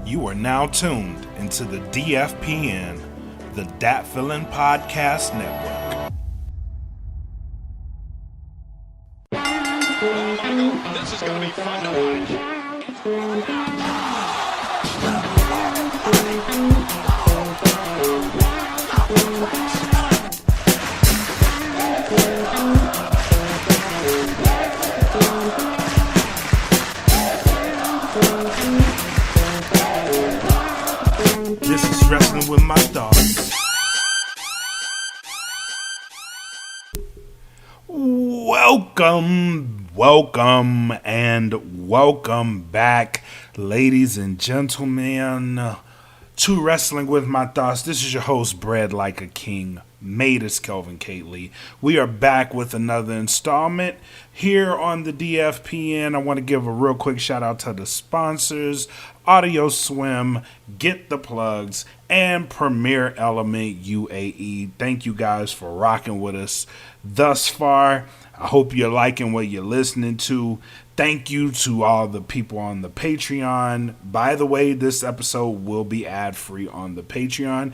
You are now tuned into the DFPN, the Dat Feelin' Podcast Network. This is going to be fun to watch. This is Wrestling with My Thoughts. Welcome back, ladies and gentlemen, to Wrestling with My Thoughts. This is your host, Bred Like a King, made as Kelvin Cately. We are back with another installment here on the DFPN. I want to give a real quick shout out to the sponsors, Audio Swim, Get the Plugs, and Premier Element UAE. Thank you guys for rocking with us thus far. I hope you're liking what you're listening to. Thank you to all the people on the Patreon. By the way, this episode will be ad-free on the Patreon.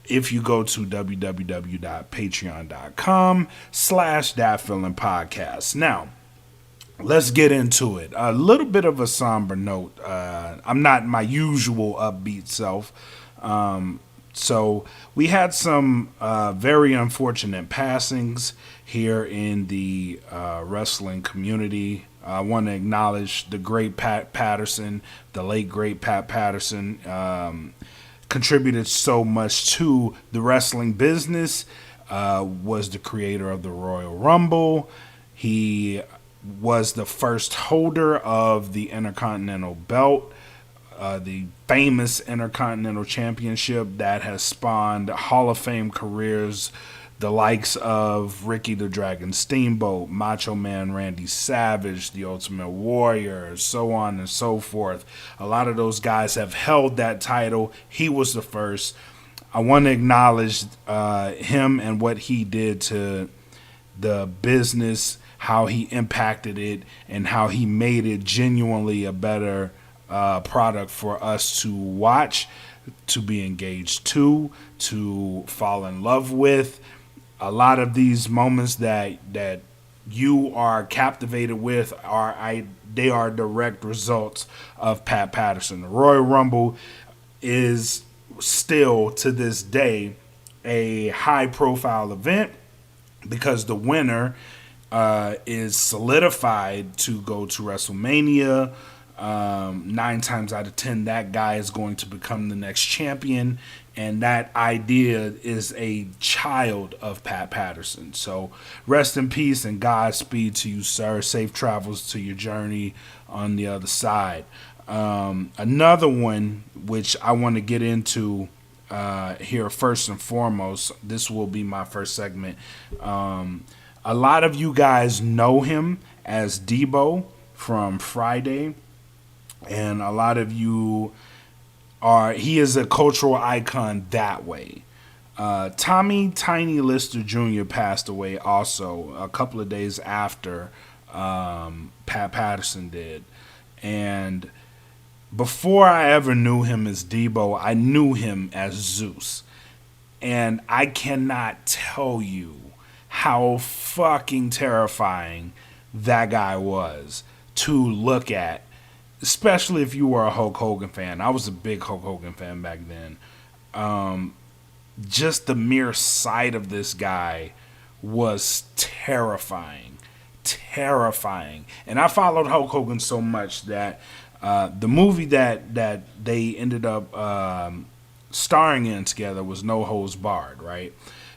If you go to www.patreon.com/datfeelingpodcast. Now, let's get into it. A little bit of a somber note. I'm not my usual upbeat self. So we had some very unfortunate passings here in the wrestling community. I want to acknowledge the great Pat Patterson, the late great Pat Patterson. Contributed so much to the wrestling business, was the creator of the Royal Rumble. He was the first holder of the Intercontinental Belt, the famous Intercontinental Championship that has spawned Hall of Fame careers, the likes of Ricky the Dragon Steamboat, Macho Man Randy Savage, the Ultimate Warrior, so on and so forth. A lot of those guys have held that title. He was the first. I want to acknowledge him and what he did to the business, how he impacted it, and how he made it genuinely a better product for us to watch, to be engaged to fall in love with. A lot of these moments that you are captivated with they are direct results of Pat Patterson. The Royal Rumble is still to this day a high profile event because the winner is solidified to go to WrestleMania. 9 times out of 10, that guy is going to become the next champion, and that idea is a child of Pat Patterson. So rest in peace and Godspeed to you, sir. Safe travels to your journey on the other side. Another one which I want to get into here first and foremost, this will be my first segment. A lot of you guys know him as Debo from Friday. And a lot of you he is a cultural icon that way. Tommy Tiny Lister Jr. passed away also a couple of days after Pat Patterson did. And before I ever knew him as Debo, I knew him as Zeus. And I cannot tell you how fucking terrifying that guy was to look at. Especially if you were a Hulk Hogan fan. I was a big Hulk Hogan fan back then. Just the mere sight of this guy was terrifying. Terrifying. And I followed Hulk Hogan so much that the movie that they ended up starring in together was No Holds Barred, right?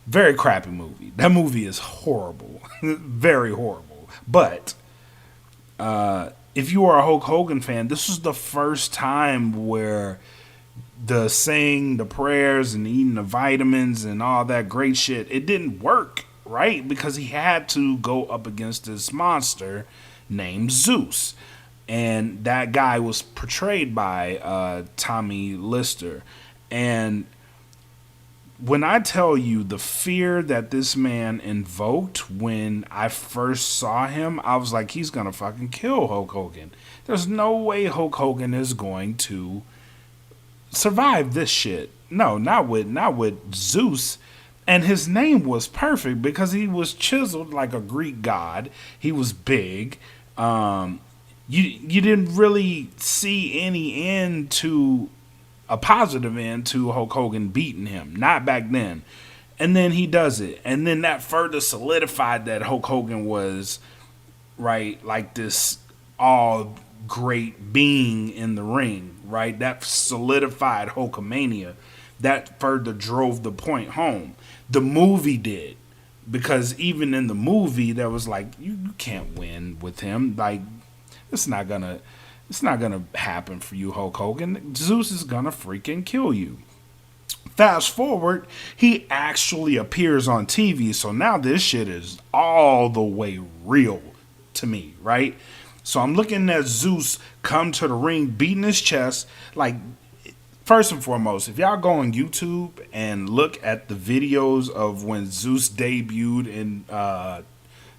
Very crappy movie. That movie is horrible. Very horrible. But if you are a Hulk Hogan fan, this was the first time where the saying the prayers and eating the vitamins and all that great shit, it didn't work, right? Because he had to go up against this monster named Zeus. And that guy was portrayed by Tommy Lister. And when I tell you the fear that this man invoked when I first saw him, I was like, he's going to fucking kill Hulk Hogan. There's no way Hulk Hogan is going to survive this shit. No, not with Zeus. And his name was perfect because he was chiseled like a Greek god. He was big. You didn't really see any end to a positive end to Hulk Hogan beating him. Not back then. And then he does it. And then that further solidified that Hulk Hogan was, right, like this all great being in the ring, right? That solidified Hulkamania. That further drove the point home. The movie did. Because even in the movie, there was like, you can't win with him. Like, it's not gonna happen for you, Hulk Hogan. Zeus is gonna freaking kill you. Fast forward, he actually appears on TV, so now this shit is all the way real to me, right? So I'm looking at Zeus come to the ring, beating his chest. Like, first and foremost, if y'all go on YouTube and look at the videos of when Zeus debuted in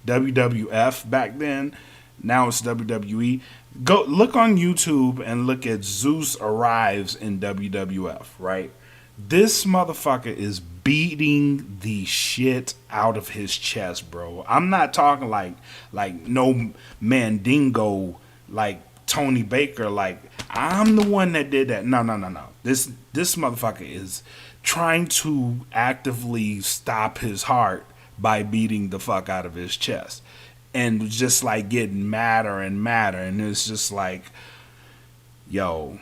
WWF back then, now it's WWE. Go look on YouTube and look at Zeus arrives in WWF, right? This motherfucker is beating the shit out of his chest, bro. I'm not talking like no Mandingo, like Tony Baker, like I'm the one that did that. No. This motherfucker is trying to actively stop his heart by beating the fuck out of his chest. And just like getting madder and madder. And it's just like, yo,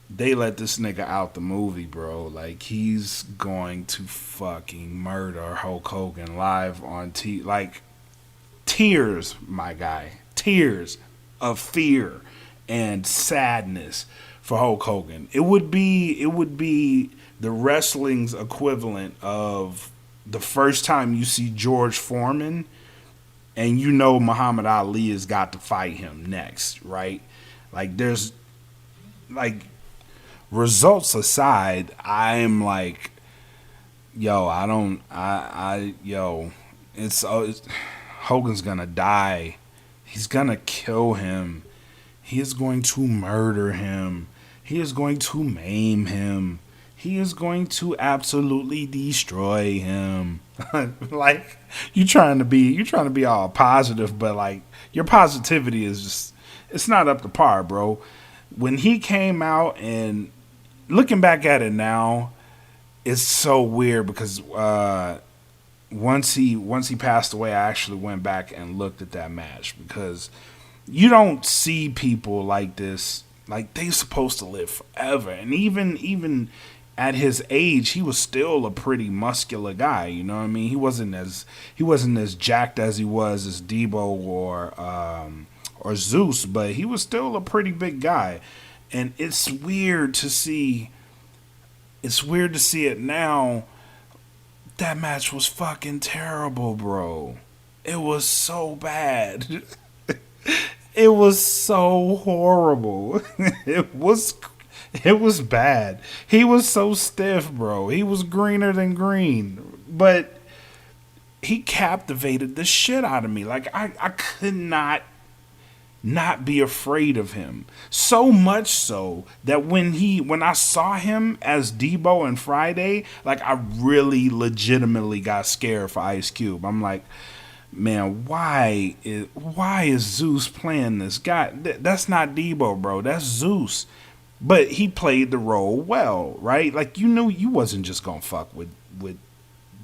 they let this nigga out the movie, bro. Like, he's going to fucking murder Hulk Hogan live on TV. Like, tears, my guy. Tears of fear and sadness for Hulk Hogan. It would be the wrestling's equivalent of the first time you see George Foreman and you know Muhammad Ali has got to fight him next, right? Like, there's, like, results aside, I'm like, yo, it's Hogan's gonna die. He's gonna kill him. He is going to murder him. He is going to maim him. He is going to absolutely destroy him. Like, you're trying to be all positive, but like your positivity is just, it's not up to par, bro. When he came out, and looking back at it now, it's so weird because once he passed away, I actually went back and looked at that match because you don't see people like this. Like, they're supposed to live forever, and even at his age, he was still a pretty muscular guy. You know what I mean? He wasn't as jacked as he was as Debo or Zeus, but he was still a pretty big guy. And it's weird to see it now. That match was fucking terrible, bro. It was so bad. It was so horrible. It was bad. He was so stiff, bro. He was greener than green. But he captivated the shit out of me. Like, I could not be afraid of him. So much so that when I saw him as Debo and Friday, like, I really legitimately got scared for Ice Cube. I'm like, man, why is Zeus playing this guy? That's not Debo, bro. That's Zeus. But he played the role well, right? Like, you knew you wasn't just gonna fuck with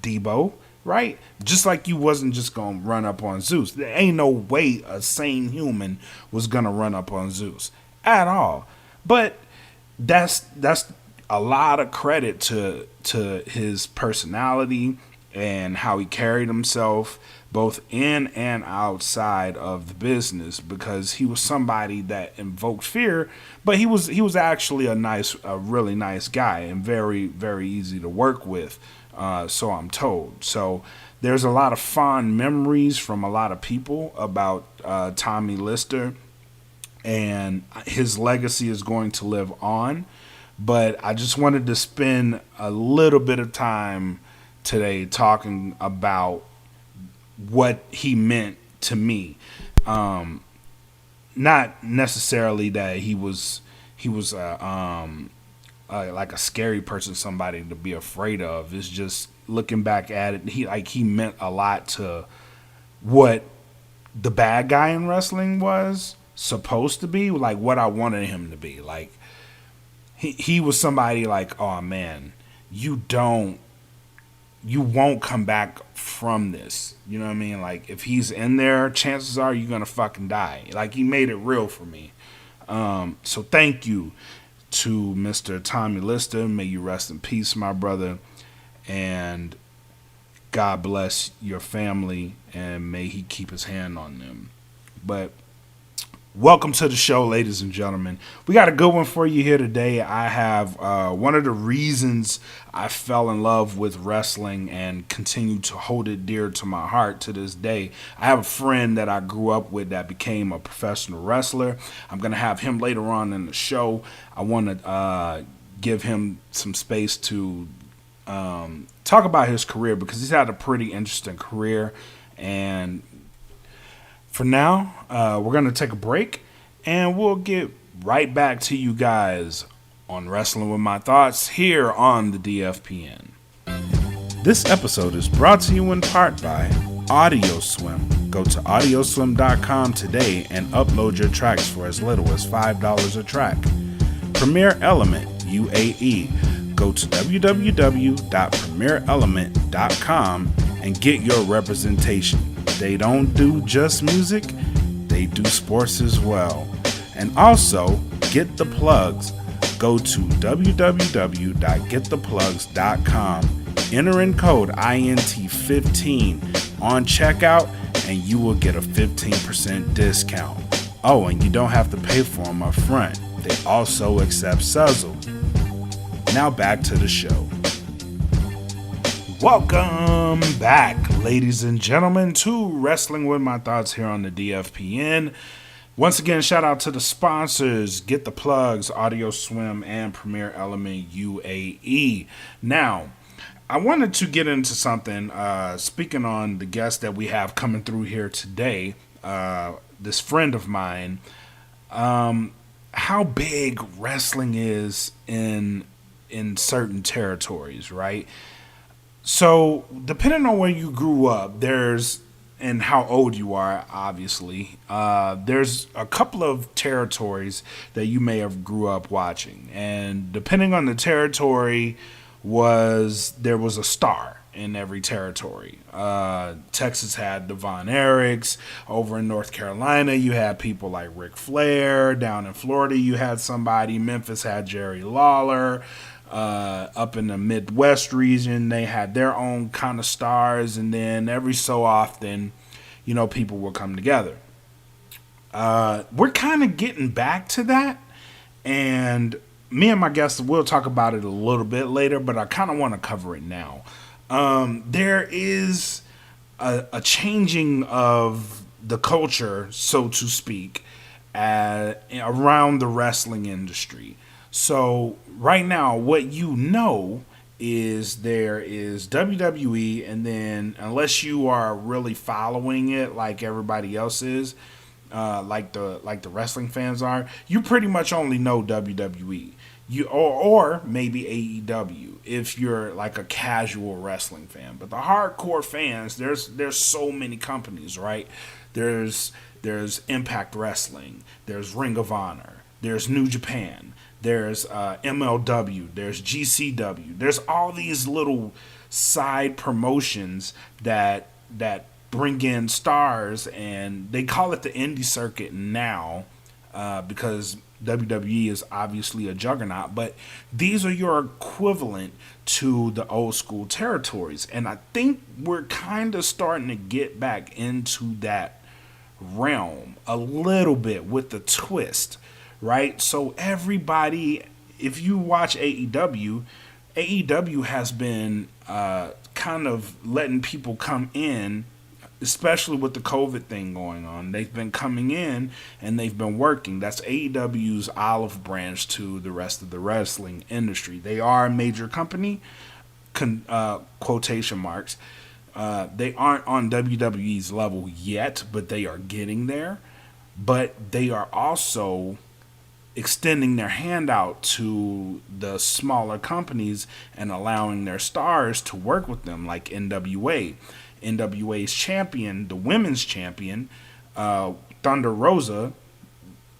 Debo, right? Just like you wasn't just gonna run up on Zeus. There ain't no way a sane human was gonna run up on Zeus at all. But that's a lot of credit to his personality and how he carried himself both in and outside of the business, because he was somebody that invoked fear, but he was actually a really nice guy and very, very easy to work with. So I'm told. So there's a lot of fond memories from a lot of people about Tommy Lister, and his legacy is going to live on. But I just wanted to spend a little bit of time today talking about what he meant to me. Not necessarily that he was a like a scary person, somebody to be afraid of. It's just looking back at it, he meant a lot to what the bad guy in wrestling was supposed to be, like what I wanted him to be. Like he was somebody like, oh man, you won't come back from this. You know what I mean? Like if he's in there, chances are you're gonna fucking die. Like he made it real for me. So thank you to Mr. Tommy Lister. May you rest in peace, my brother. And God bless your family, and may he keep his hand on them. But welcome to the show, ladies and gentlemen. We got a good one for you here today. I have one of the reasons I fell in love with wrestling and continue to hold it dear to my heart to this day. I have a friend that I grew up with that became a professional wrestler. I'm going to have him later on in the show. I want to give him some space to talk about his career, because he's had a pretty interesting career. And for now, we're going to take a break, and we'll get right back to you guys on Wrestling With My Thoughts here on the DFPN. This episode is brought to you in part by AudioSwim. Go to audioswim.com today and upload your tracks for as little as $5 a track. Premier Element UAE. Go to www.premierelement.com and get your representation. They don't do just music, they do sports as well. And also, Get the Plugs. Go to www.gettheplugs.com. Enter in code INT15 on checkout, and you will get a 15% discount. Oh, and you don't have to pay for them up front. They also accept Suzzle. Now back to the show. Welcome back, ladies and gentlemen, to Wrestling With My Thoughts here on the DFPN. Once again, shout out to the sponsors, Get the Plugs, AudioSwim, and Premier Element UAE. Now, I wanted to get into something, speaking on the guest that we have coming through here today, this friend of mine, how big wrestling is in certain territories, right? So, depending on where you grew up, and how old you are, obviously, there's a couple of territories that you may have grew up watching. And depending on the territory, there was a star in every territory. Texas had the Von Erichs. Over in North Carolina, you had people like Ric Flair. Down in Florida, you had somebody. Memphis had Jerry Lawler. Up in the Midwest region, they had their own kind of stars, and then every so often, people will come together. We're kind of getting back to that, and me and my guests will talk about it a little bit later, but I kind of want to cover it now. There is a changing of the culture, so to speak, around the wrestling industry. So right now, what is there is WWE, and then unless you are really following it like everybody else is, like the wrestling fans are, you pretty much only know WWE. Or maybe AEW if you're like a casual wrestling fan. But the hardcore fans, there's so many companies, right? There's Impact Wrestling, there's Ring of Honor, there's New Japan. There's MLW, there's GCW. There's all these little side promotions that bring in stars, and they call it the indie circuit now because WWE is obviously a juggernaut. But these are your equivalent to the old school territories. And I think we're kind of starting to get back into that realm a little bit with the twist. Right? So everybody, if you watch AEW has been kind of letting people come in, especially with the COVID thing going on. They've been coming in and they've been working. That's AEW's olive branch to the rest of the wrestling industry. They are a major company, quotation marks. They aren't on WWE's level yet, but they are getting there. But they are also extending their hand out to the smaller companies and allowing their stars to work with them, like NWA. NWA's champion, the women's champion, Thunder Rosa.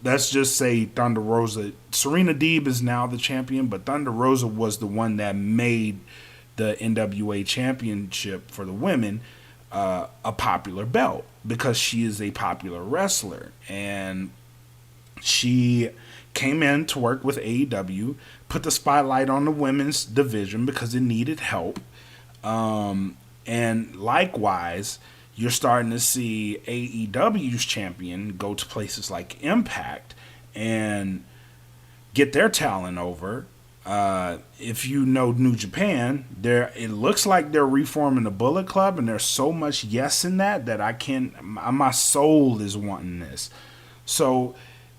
Let's just say Thunder Rosa. Serena Deeb is now the champion, but Thunder Rosa was the one that made the NWA championship for the women a popular belt because she is a popular wrestler. And she came in to work with AEW, put the spotlight on the women's division because it needed help. And likewise, you're starting to see AEW's champion go to places like Impact and get their talent over. If you know New Japan, it looks like they're reforming the Bullet Club, and there's so much yes in that I can't. My soul is wanting this. So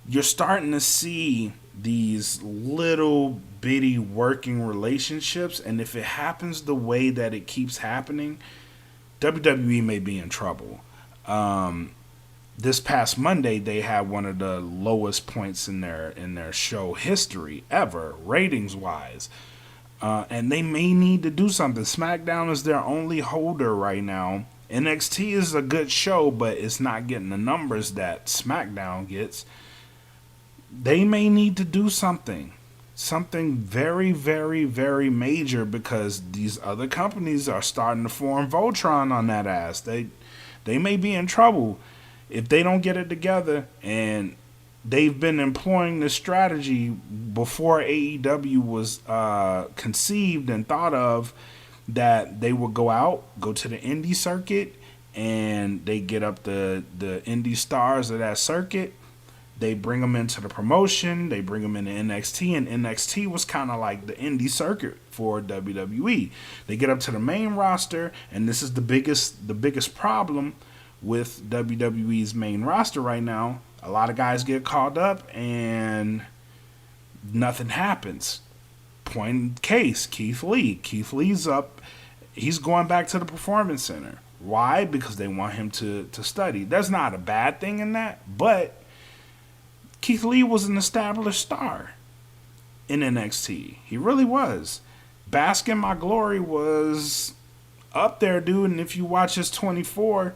you're starting to see these little bitty working relationships, and if it happens the way that it keeps happening, WWE may be in trouble. This past Monday, they had one of the lowest points in their show history ever, ratings wise, and they may need to do something. SmackDown is their only holder right now. NXT is a good show, but it's not getting the numbers that SmackDown gets. They may need to do something very, very, very major, because these other companies are starting to form Voltron on that ass. They may be in trouble if they don't get it together, and they've been employing this strategy before AEW was conceived and thought of, that they would go to the indie circuit, and they get up the indie stars of that circuit. They bring them into the promotion. They bring them into NXT, and NXT was kind of like the indie circuit for WWE. They get up to the main roster, and this is the biggest problem with WWE's main roster right now. A lot of guys get called up, and nothing happens. Point in case, Keith Lee. Keith Lee's up. He's going back to the Performance Center. Why? Because they want him to study. There's not a bad thing in that, but Keith Lee was an established star in NXT. He really was. Bask in My Glory was up there, dude. And if you watch his 24,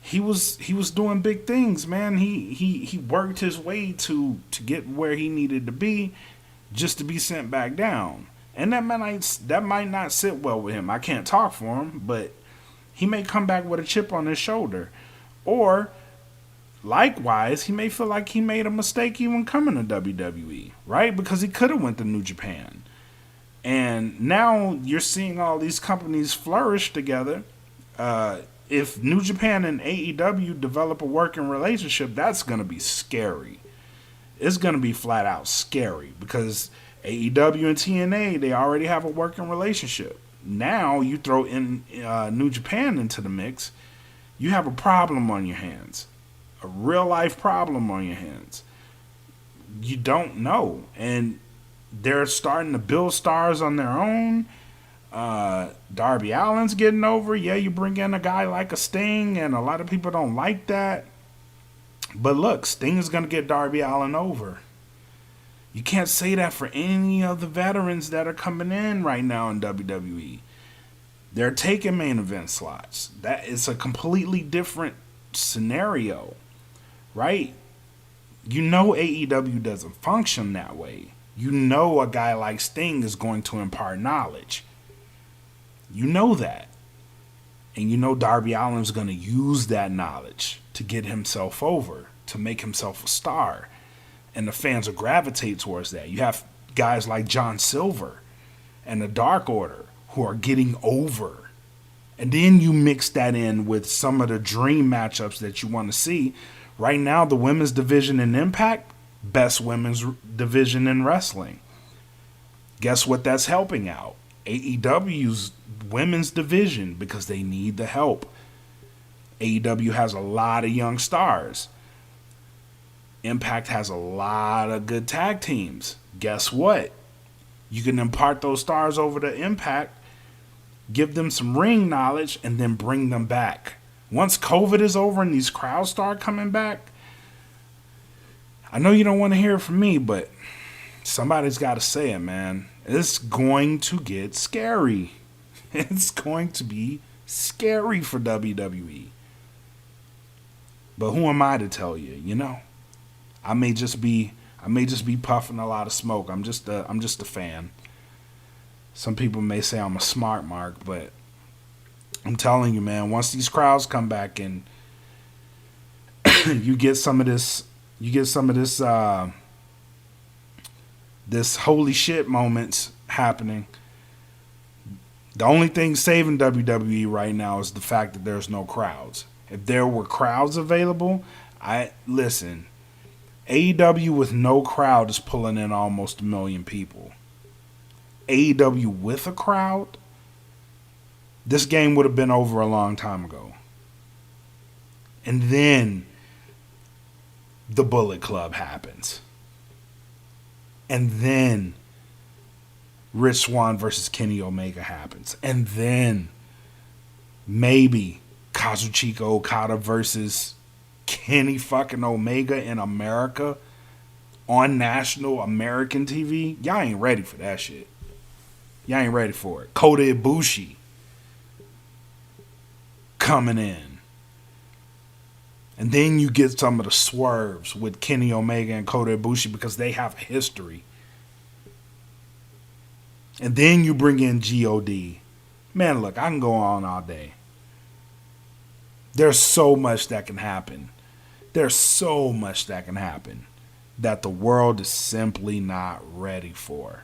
he was doing big things, man. He worked his way to get where he needed to be, just to be sent back down. And that might not sit well with him. I can't talk for him, but he may come back with a chip on his shoulder. Or likewise, he may feel like he made a mistake even coming to WWE, right? Because he could have went to New Japan. And now you're seeing all these companies flourish together. If New Japan and AEW develop a working relationship, that's going to be scary. It's going to be flat out scary, because AEW and TNA, they already have a working relationship. Now you throw in New Japan into the mix, you have a problem on your hands. A real life problem on your hands. You don't know. And they're starting to build stars on their own. Darby Allin's getting over. Yeah, you bring in a guy like a Sting, and a lot of people don't like that. But look, Sting is going to get Darby Allin over. You can't say that for any of the veterans that are coming in right now in WWE. They're taking main event slots. That is a completely different scenario. Right? You know AEW doesn't function that way. You know a guy like Sting is going to impart knowledge. You know that. And you know Darby Allin's going to use that knowledge to get himself over, to make himself a star. And the fans will gravitate towards that. You have guys like John Silver and the Dark Order who are getting over. And then you mix that in with some of the dream matchups that you want to see. Right now, the women's division in Impact, best women's division in wrestling. Guess what that's helping out? AEW's women's division, because they need the help. AEW has a lot of young stars. Impact has a lot of good tag teams. Guess what? You can impart those stars over to Impact, give them some ring knowledge, and then bring them back. Once COVID is over and these crowds start coming back, I know you don't want to hear it from me, but somebody's got to say it, man. It's going to get scary. It's going to be scary for WWE. But who am I to tell you? You know, I may just be puffing a lot of smoke. I'm just a fan. Some people may say I'm a smart mark, but I'm telling you, man, once these crowds come back and you get some of this this holy shit moments happening. The only thing saving WWE right now is the fact that there's no crowds. If there were crowds available, listen, AEW with no crowd is pulling in almost 1 million people. AEW with a crowd, this game would have been over a long time ago. And then the Bullet Club happens. And then Rich Swann versus Kenny Omega happens. And then maybe Kazuchika Okada versus Kenny fucking Omega in America on national American TV. Y'all ain't ready for that shit. Y'all ain't ready for it. Kota Ibushi coming in. And then you get some of the swerves with Kenny Omega and Kota Ibushi because they have history. And then you bring in God. Man, look, I can go on all day. There's so much that can happen. There's so much that can happen that the world is simply not ready for.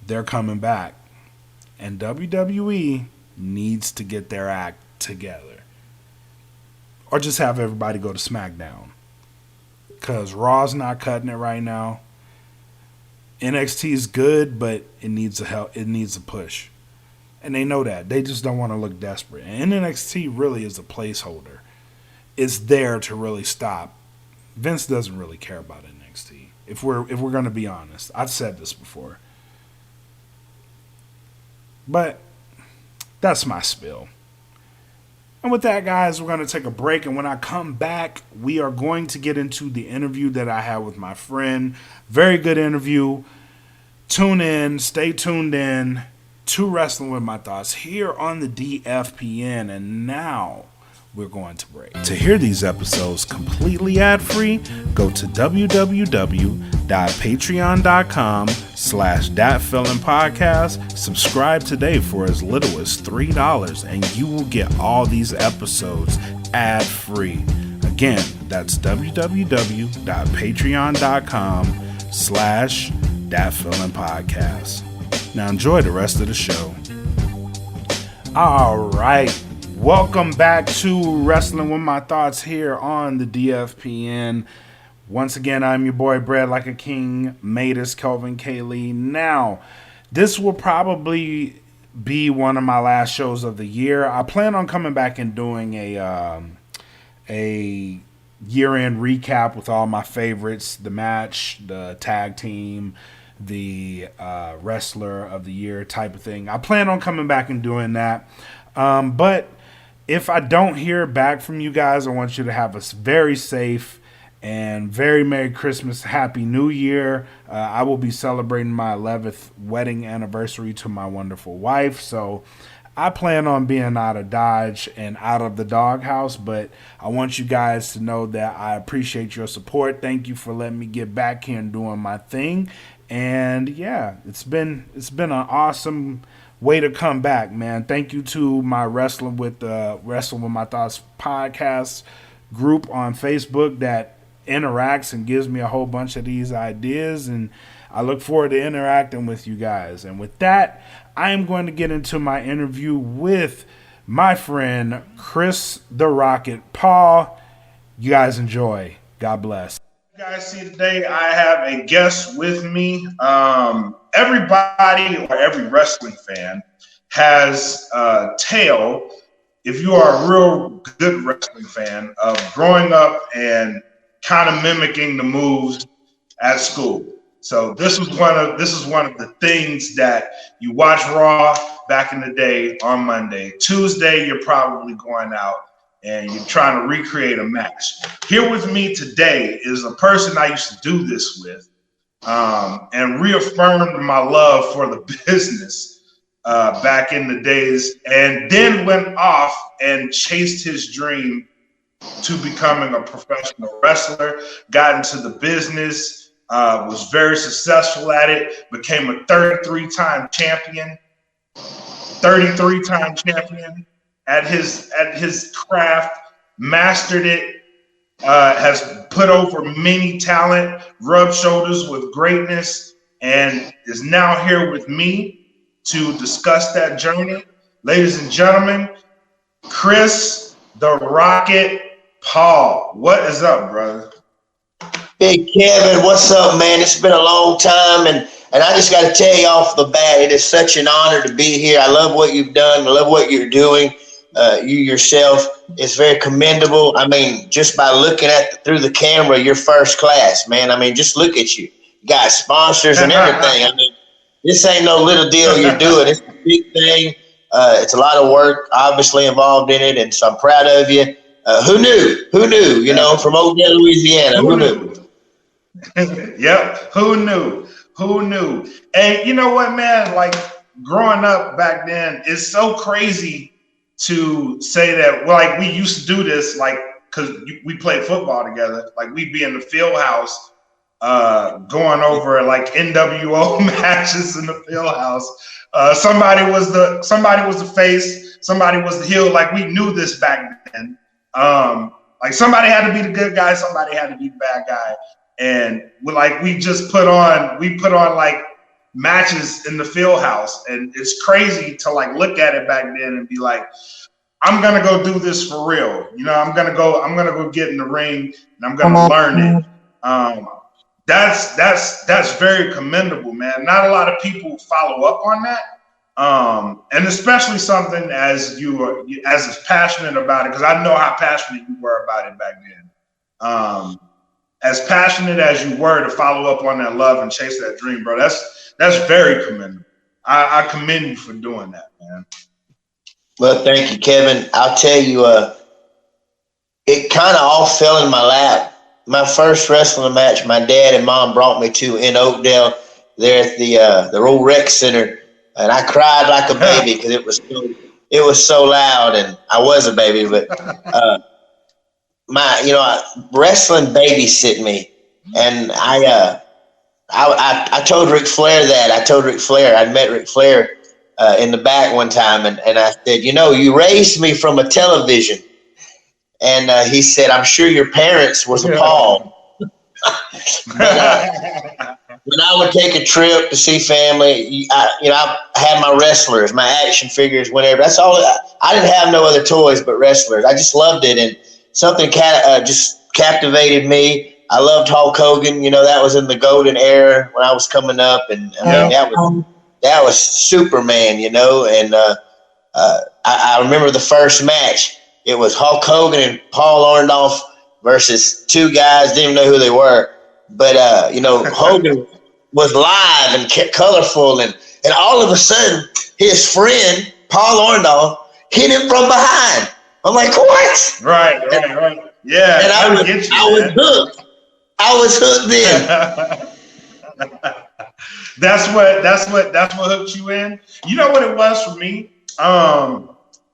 They're coming back. And WWE needs to get their act together. Or just have everybody go to SmackDown. Because Raw's not cutting it right now. NXT is good, but it needs a push. And they know that. They just don't want to look desperate. And NXT really is a placeholder. It's there to really stop. Vince doesn't really care about NXT. If we're going to be honest. I've said this before. But that's my spill. And with that, guys, we're going to take a break. And when I come back, we are going to get into the interview that I had with my friend. Very good interview. Tune in. Stay tuned in to Wrestling With My Thoughts here on the DFPN. And now we're going to break. To hear these episodes completely ad-free, go to www.patreon.com/datfillinpodcast. Subscribe today for as little as $3 and you will get all these episodes ad-free. Again, that's www.patreon.com/datfillinpodcast. Now enjoy the rest of the show. All right. Welcome back to Wrestling With My Thoughts here on the DFPN. Once again, I'm your boy, Bred Like a King, Matus Kelvin Kaylee. Now, this will probably be one of my last shows of the year. I plan on coming back and doing a year-end recap with all my favorites, the match, the tag team, the wrestler of the year type of thing. I plan on coming back and doing that. But if I don't hear back from you guys, I want you to have a very safe and very Merry Christmas, Happy New Year. I will be celebrating my 11th wedding anniversary to my wonderful wife. So I plan on being out of Dodge and out of the doghouse, but I want you guys to know that I appreciate your support. Thank you for letting me get back here and doing my thing. And yeah, it's been an awesome way to come back, man. Thank you to my Wrestling With My Thoughts podcast group on Facebook that interacts and gives me a whole bunch of these ideas, and I look forward to interacting with you guys. And with that, I am going to get into my interview with my friend Chris the Rocket Paul. You guys enjoy. God bless. You guys see, today I have a guest with me. Everybody or every wrestling fan has a tale, if you are a real good wrestling fan, of growing up and kind of mimicking the moves at school. So this is one of the things that you watch Raw back in the day on Monday. Tuesday, you're probably going out and you're trying to recreate a match. Here with me today is a person I used to do this with, and reaffirmed my love for the business back in the days, and then went off and chased his dream to becoming a professional wrestler, got into the business, was very successful at it, became a 33-time champion at his craft, mastered it, has put over many talent, rubbed shoulders with greatness, and is now here with me to discuss that journey. Ladies and gentlemen, Chris the Rocket Paul. What is up, brother? Big Kevin, what's up, man? It's been a long time, and I just got to tell you off the bat, it is such an honor to be here. I love what you've done. I love what you're doing. You yourself, it's very commendable. I mean, just by looking at through the camera, you're first class, man. I mean, just look at you. You got sponsors and everything. I mean, this ain't no little deal you're doing. It's a big thing. It's a lot of work, obviously, involved in it, and so I'm proud of you. Who knew? Who knew? You know, from Oakdale, Louisiana. Who knew? Yep. Who knew? Who knew? And you know what, man? Like, growing up back then, it's so crazy to say that, well, like, we used to do this, like, because we played football together. Like, we'd be in the field house going over, like, NWO matches in the field house. Somebody was the face, somebody was the heel. Like, we knew this back then. Like, somebody had to be the good guy, somebody had to be the bad guy. And we just put on like matches in the field house, and it's crazy to like look at it back then and be like, I'm gonna go do this for real. You know, I'm gonna go get in the ring and I'm gonna learn it. That's very commendable, man. Not a lot of people follow up on that. And especially something as passionate about it, because I know how passionate you were about it back then. As passionate as you were to follow up on that love and chase that dream, bro, that's very commendable. I commend you for doing that, man. Well, thank you, Kevin. I'll tell you, it kind of all fell in my lap. My first wrestling match, my dad and mom brought me to in Oakdale, there at the old rec center, and I cried like a baby because it was so loud, and I was a baby, but wrestling babysitted me, and I told Ric Flair that. I told Ric Flair I'd met Ric Flair in the back one time, and I said, you raised me from a television, and he said, I'm sure your parents was appalled. But, when I would take a trip to see family, I had my wrestlers, my action figures, whatever. That's all. I didn't have no other toys but wrestlers. I just loved it, and something just captivated me. I loved Hulk Hogan. That was in the golden era when I was coming up, and I mean, that was Superman. And I remember the first match. It was Hulk Hogan and Paul Orndorff versus two guys. Didn't even know who they were, but Hogan was live and colorful, and all of a sudden his friend Paul Orndorff hit him from behind. I'm like, what? Right. Yeah. And I was hooked. I was hooked then. That's what hooked you in. You know what it was for me?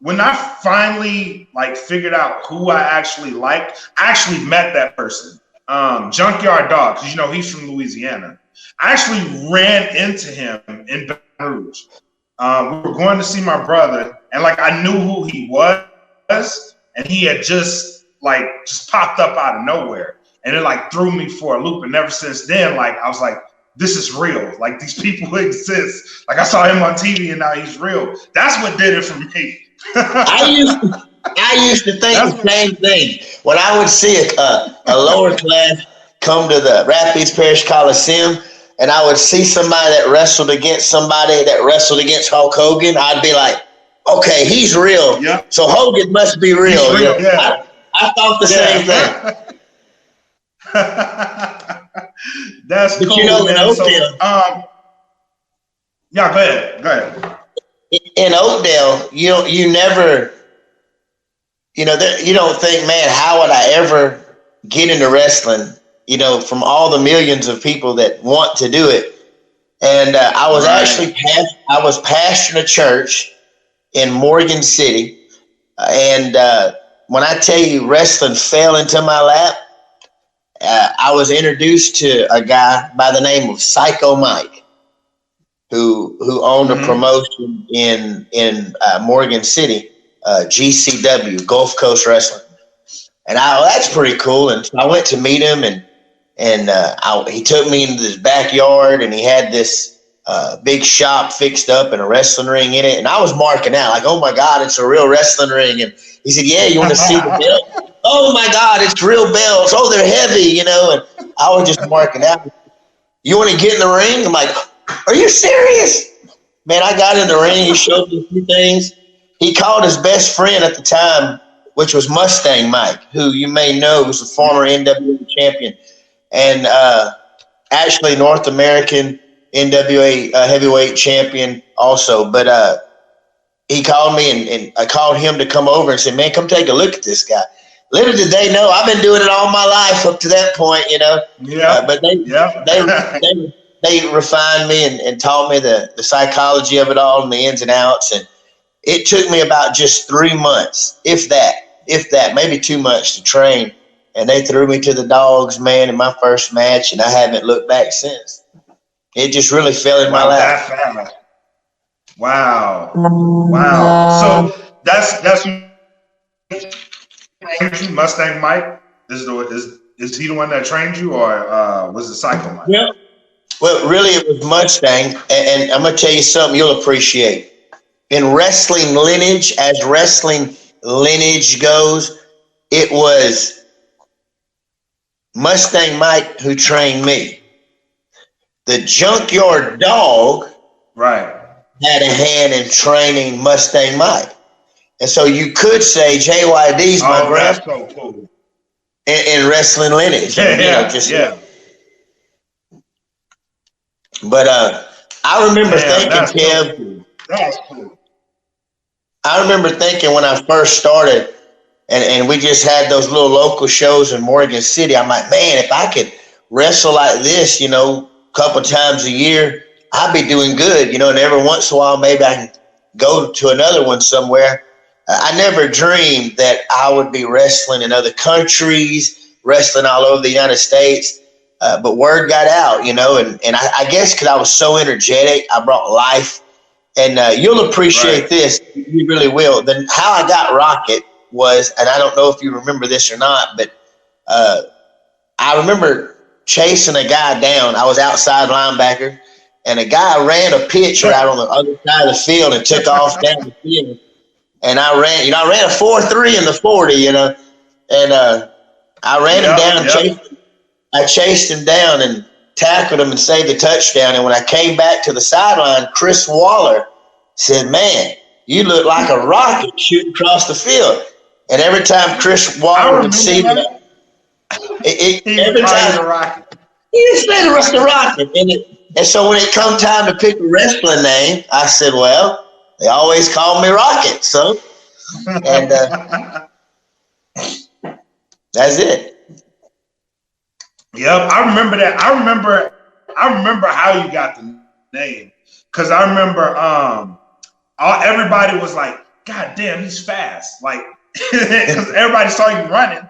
When I finally figured out who I actually liked, I actually met that person. Junkyard Dog, because he's from Louisiana. I actually ran into him in Baton Rouge. We were going to see my brother, and I knew who he was. And he had just popped up out of nowhere, and it threw me for a loop. And ever since then, I was like, this is real. These people exist. I saw him on TV, and now he's real. That's what did it for me. I used to think the same thing when I would see a lower class come to the Rapides Parish Coliseum, and I would see somebody that wrestled against somebody that wrestled against Hulk Hogan. I'd be like, okay, he's real. Yeah. So Hogan must be real. Yeah. I thought the same thing. That's but cool, in man. Oakdale, yeah, go ahead. In Oakdale, you you don't think, man, how would I ever get into wrestling? From all the millions of people that want to do it. And I was Right. I was pastoring a church in Morgan City. And when I tell you wrestling fell into my lap, I was introduced to a guy by the name of Psycho Mike, who owned a promotion in Morgan City, GCW, Gulf Coast Wrestling. And that's pretty cool. And so I went to meet him, and he took me into his backyard, and he had this big shop fixed up and a wrestling ring in it. And I was marking out like, oh my God, it's a real wrestling ring. And he said, yeah, you want to see the belt? Oh my God, it's real belts. Oh, they're heavy, And I was just marking out. You want to get in the ring? I'm like, are you serious? Man, I got in the ring. He showed me a few things. He called his best friend at the time, which was Mustang Mike, who you may know was a former NWA champion and actually North American NWA heavyweight champion also. But he called me, and I called him to come over and said, man, come take a look at this guy. Little did they know, I've been doing it all my life up to that point, Yeah. But they refined me and taught me the psychology of it all and the ins and outs. And it took me about just 3 months, if that, maybe 2 months to train. And they threw me to the dogs, man, in my first match, and I haven't looked back since. It just really fell in my lap. That fast. Wow. So that's Mustang Mike. Is he the one that trained you, or was it Psycho Mike? Yeah. Well, really, it was Mustang, and I'm gonna tell you something you'll appreciate. In wrestling lineage, as wrestling lineage goes, it was Mustang Mike who trained me. The Junkyard Dog Right. had a hand in training Mustang Mike. And so you could say JYD's my That's grandpa so cool. in wrestling lineage. Yeah. But I remember thinking, That's so Kev, cool. That's cool. I remember thinking when I first started, and we just had those little local shows in Morgan City, I'm like, man, if I could wrestle like this, a couple times a year, I'd be doing good, and every once in a while, maybe I can go to another one somewhere. I never dreamed that I would be wrestling in other countries, wrestling all over the United States. But word got out, and I guess because I was so energetic, I brought life. And you'll appreciate this. You really will. Then how I got Rocket was, and I don't know if you remember this or not, but I remember chasing a guy down. I was outside linebacker, and a guy ran a pitch right on the other side of the field and took off down the field. And I ran a 4.3 in the 40, and I ran him down. I chased him down and tackled him and saved the touchdown. And when I came back to the sideline, Chris Waller said, man, you look like a rocket shooting across the field. And every time Chris Waller would see me, every time, a rocket. he said it was the rocket. And so when it come time to pick a wrestling name, I said, well, they always call me Rocket. So, and that's it. Yep, I remember that. I remember how you got the name, because I remember everybody was like, God damn, he's fast. Like, because everybody saw you running.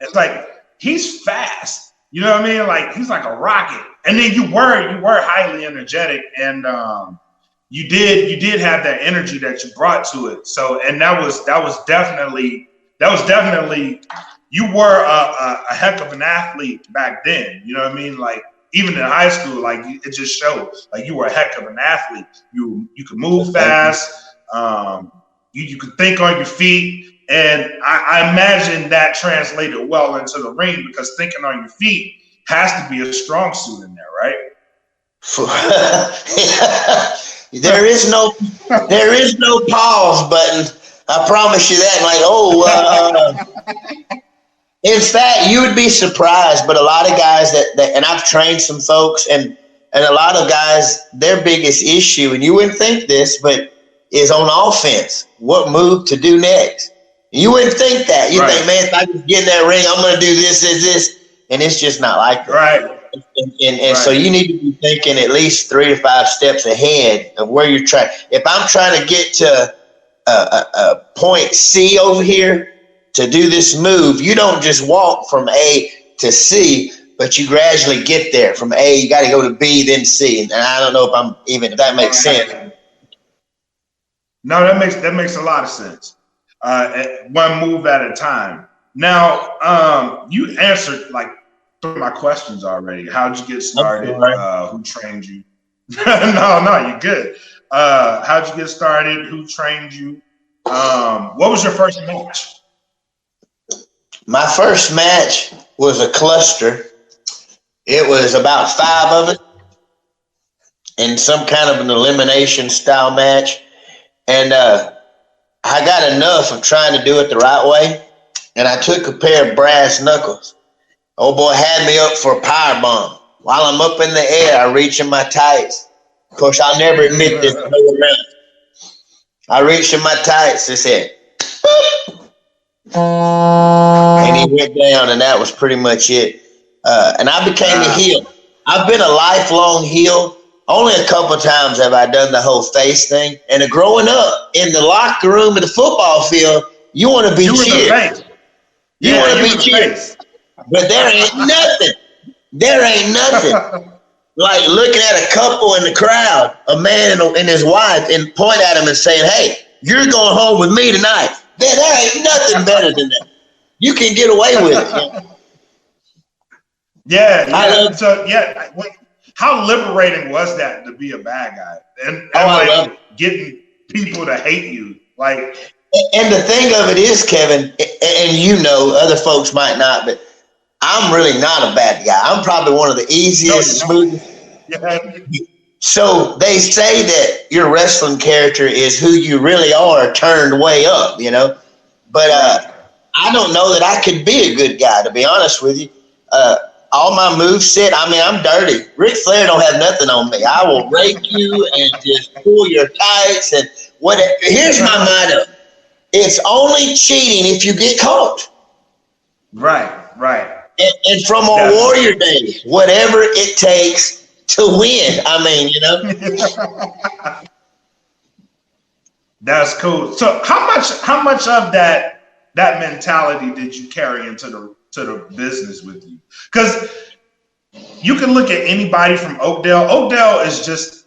It's like, he's fast. You know what I mean? Like, he's like a rocket. And then you were highly energetic, and you did have that energy that you brought to it. So, and that was definitely you were a heck of an athlete back then. You know what I mean? Like, even in high school, like, it just showed, like, you were a heck of an athlete. You could move fast. You could think on your feet. And I imagine that translated well into the ring, because thinking on your feet has to be a strong suit in there, right? There is no pause button. I promise you that. Like, in fact, you would be surprised, but a lot of guys that and I've trained some folks, and a lot of guys, their biggest issue, and you wouldn't think this, but is on offense. What move to do next? You wouldn't think that. You Right. think, man, if I just get in that ring, I'm going to do this, and it's just not like that. Right. And so you need to be thinking at least 3 to 5 steps ahead of where you're trying. If I'm trying to get to a point C over here to do this move, you don't just walk from A to C, but you gradually get there. From A, you got to go to B, then C. And I don't know if that makes sense. No, that makes a lot of sense. One move at a time. Now, you answered like 3 of my questions already. How'd you get started? Who trained you? No, you're good. How'd you get started? Who trained you? What was your first match? My first match was a cluster. It was about 5 of it in some kind of an elimination style match. And I got enough of trying to do it the right way. And I took a pair of brass knuckles. Old boy had me up for a power bomb. While I'm up in the air, I reach in my tights. Of course, I'll never admit this. I reached in my tights and said, and he went down, and that was pretty much it. And I became a heel. I've been a lifelong heel. Only a couple of times have I done the whole face thing. And growing up in the locker room at the football field, you want to be cheered. You want to be cheered. But there ain't nothing. There ain't nothing like looking at a couple in the crowd, a man and his wife, and point at him and saying, "Hey, you're going home with me tonight." There ain't nothing better than that. You can get away with it. Yeah. How liberating was that to be a bad guy and getting people to hate you? Like, and the thing of it is, Kevin, and you know, other folks might not, but I'm really not a bad guy. I'm probably one of the easiest, smoothest. Yeah. So they say that your wrestling character is who you really are turned way up, you know. But I don't know that I could be a good guy, to be honest with you. All my moveset, I mean, I'm dirty. Ric Flair don't have nothing on me. I will rake you and just pull your tights and whatever. Here's my motto. It's only cheating if you get caught. Right. And from our warrior days, whatever it takes to win. I mean, you know. That's cool. So how much of that mentality did you carry into the business with you? Because you can look at anybody from Oakdale. Oakdale is just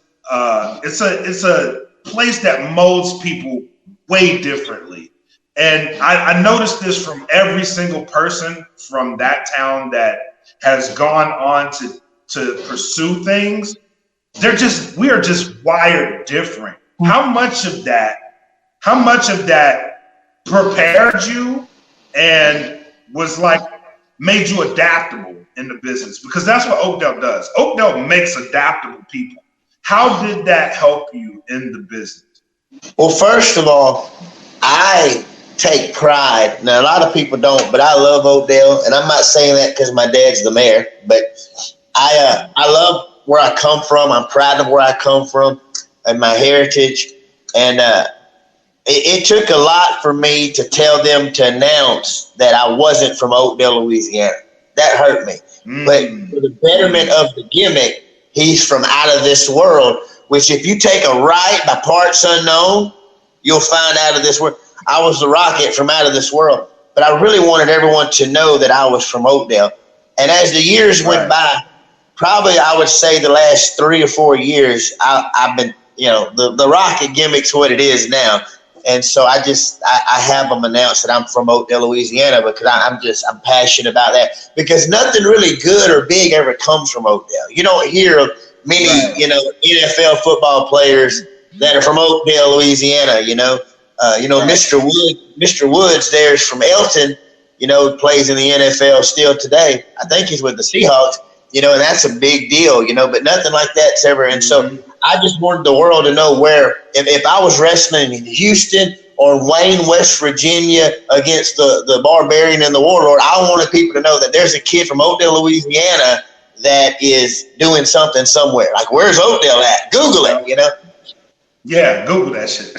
it's a place that molds people way differently. And I noticed this from every single person from that town that has gone on to pursue things. We are just wired different. How much of that prepared you and was like made you adaptable in the business? Because that's what Oakdale does. Oakdale makes adaptable people. How did that help you in the business? Well, first of all, I take pride. Now, a lot of people don't, but I love Oakdale, and I'm not saying that because my dad's the mayor, but I love where I come from. I'm proud of where I come from and my heritage. And it took a lot for me to tell them to announce that I wasn't from Oakdale, Louisiana. That hurt me. But for the betterment of the gimmick, he's from out of this world, which if you take a right by parts unknown, you'll find out of this world. I was the Rocket from out of this world. But I really wanted everyone to know that I was from Oakdale. And as the years went by, probably I would say the last 3 or 4 years, I've been, you know, the Rocket gimmick's what it is now. And so I have them announce that I'm from Oakdale, Louisiana, because I'm passionate about that. Because nothing really good or big ever comes from Oakdale. You don't hear of many, you know, NFL football players that are from Oakdale, Louisiana. Mr. Woods there's from Elton, you know, plays in the NFL still today. I think he's with the Seahawks, you know, and that's a big deal, you know, but nothing like that's ever. And so I just wanted the world to know where, if I was wrestling in Houston or Wayne, West Virginia against the Barbarian and the Warlord, I wanted people to know that there's a kid from Oakdale, Louisiana that is doing something somewhere. Like, where's Oakdale at? Google it, you know? Yeah, Google that shit.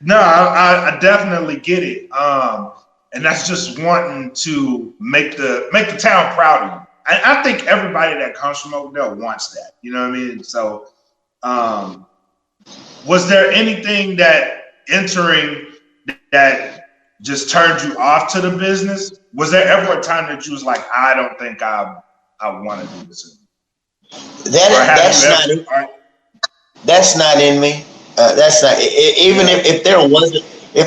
No, I definitely get it. And that's just wanting to make the town proud of you. I think everybody that comes from Oakdale wants that. You know what I mean? So, was there anything that entering that just turned you off to the business? Was there ever a time that you was like, I don't think I want to do this anymore? That's not in me. That's not even if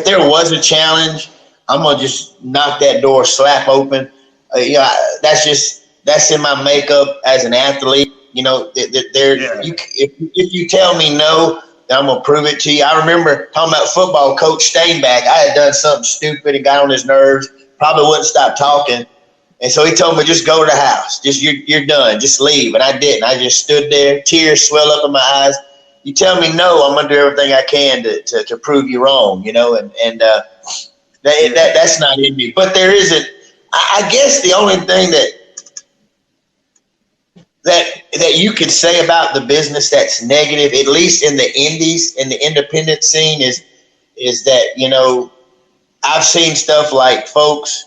there was a challenge, I'm gonna just knock that door slap open. That's in my makeup as an athlete. If you tell me no, then I'm gonna prove it to you. I remember talking about football, Coach Steinbach. I had done something stupid and got on his nerves. Probably wouldn't stop talking, and so he told me, just go to the house. Just you're done. Just leave. And I didn't. I just stood there, tears swell up in my eyes. You tell me no, I'm gonna do everything I can to prove you wrong. That's not in me. But there isn't. I guess the only thing that you could say about the business that's negative, at least in the indies, in the independent scene, is that I've seen stuff like folks,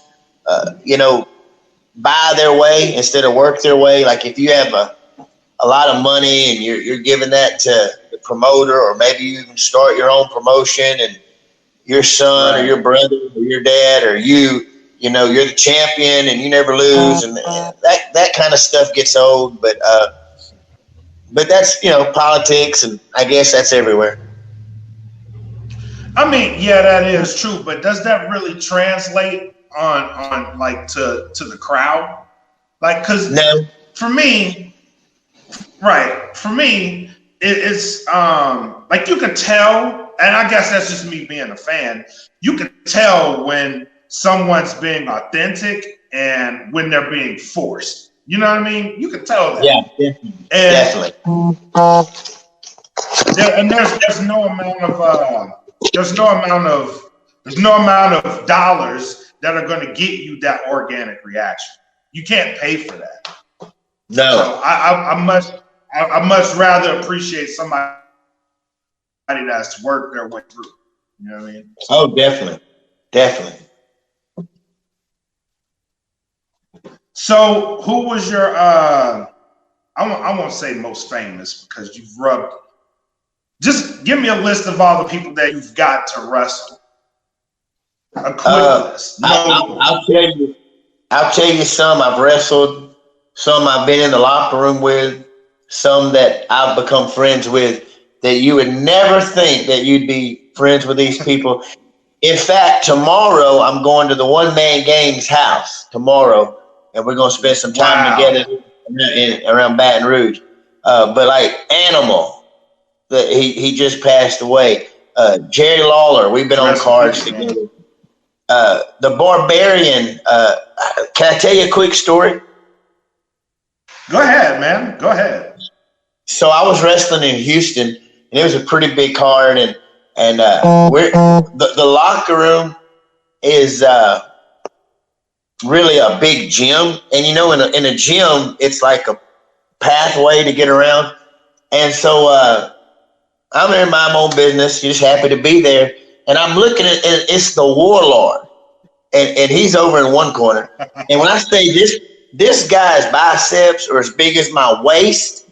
buy their way instead of work their way. Like if you have a lot of money and you're giving that to the promoter, or maybe you even start your own promotion, and your son or your brother or your dad or you're the champion and you never lose, and that kind of stuff gets old. But that's politics, and I guess that's everywhere. I mean, yeah, that is true, but does that really translate on like to the crowd? Like, because No. for me, it's like you can tell, and I guess that's just me being a fan. You can tell when someone's being authentic and when they're being forced. You know what I mean? You can tell that. Yeah, definitely. And there's no amount of dollars that are going to get you that organic reaction. You can't pay for that. No. So I much rather appreciate somebody that's worked their way through. You know what I mean? Oh, definitely. So who was your I won't say most famous, because you've rubbed. Just give me a list of all the people that you've got to wrestle. A quick list. I'll tell you some I've wrestled, some I've been in the locker room with, some that I've become friends with, that you would never think that you'd be friends with these people. In fact, tomorrow I'm going to the One Man Gang's house tomorrow, and we're going to spend some time together around Baton Rouge. But like Animal, he just passed away. Jerry Lawler, we've been on cards together. The Barbarian. Can I tell you a quick story? Go ahead, man. Go ahead. So I was wrestling in Houston, and it was a pretty big card, and we're the locker room is really a big gym, and in a gym it's like a pathway to get around, and so I'm in my own business, just happy to be there, and I'm looking at it's the Warlord, and he's over in one corner, and when I say this guy's biceps are as big as my waist,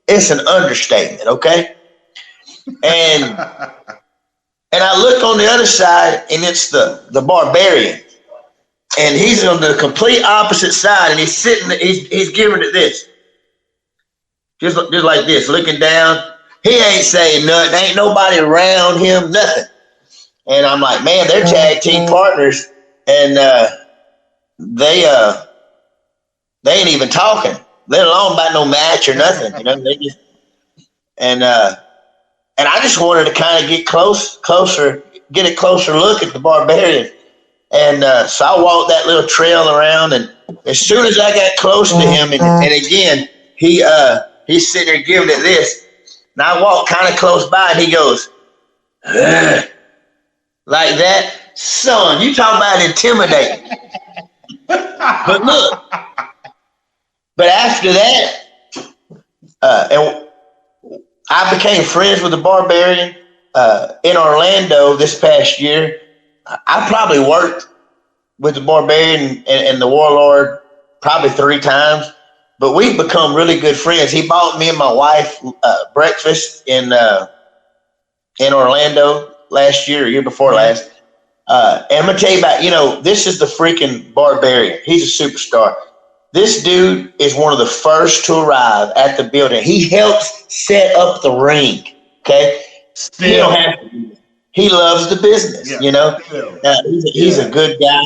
it's an understatement, okay? And I look on the other side, and it's the Barbarian. And he's on the complete opposite side, and he's sitting, he's giving it this. Just like this, looking down. He ain't saying nothing. Ain't nobody around him, nothing. And I'm like, man, they're tag team partners, and they ain't even talking, let alone about no match or nothing. They just and I just wanted to kind of get closer, get a closer look at the Barbarian. And so I walked that little trail around, and as soon as I got close to him, and again, he's sitting there giving it this, and I walked kind of close by, and he goes, ugh, like that. Son, you talking about intimidating. But look, but after that, and I became friends with the Barbarian. in Orlando this past year, I probably worked with the Barbarian and the Warlord probably 3 times, but we've become really good friends. He bought me and my wife breakfast in Orlando last year, or year before last. And I'm gonna tell you about, this is the freaking Barbarian. He's a superstar. This dude is one of the first to arrive at the building. He helps set up the ring. Okay, he don't have to. He loves the business. He's a good guy.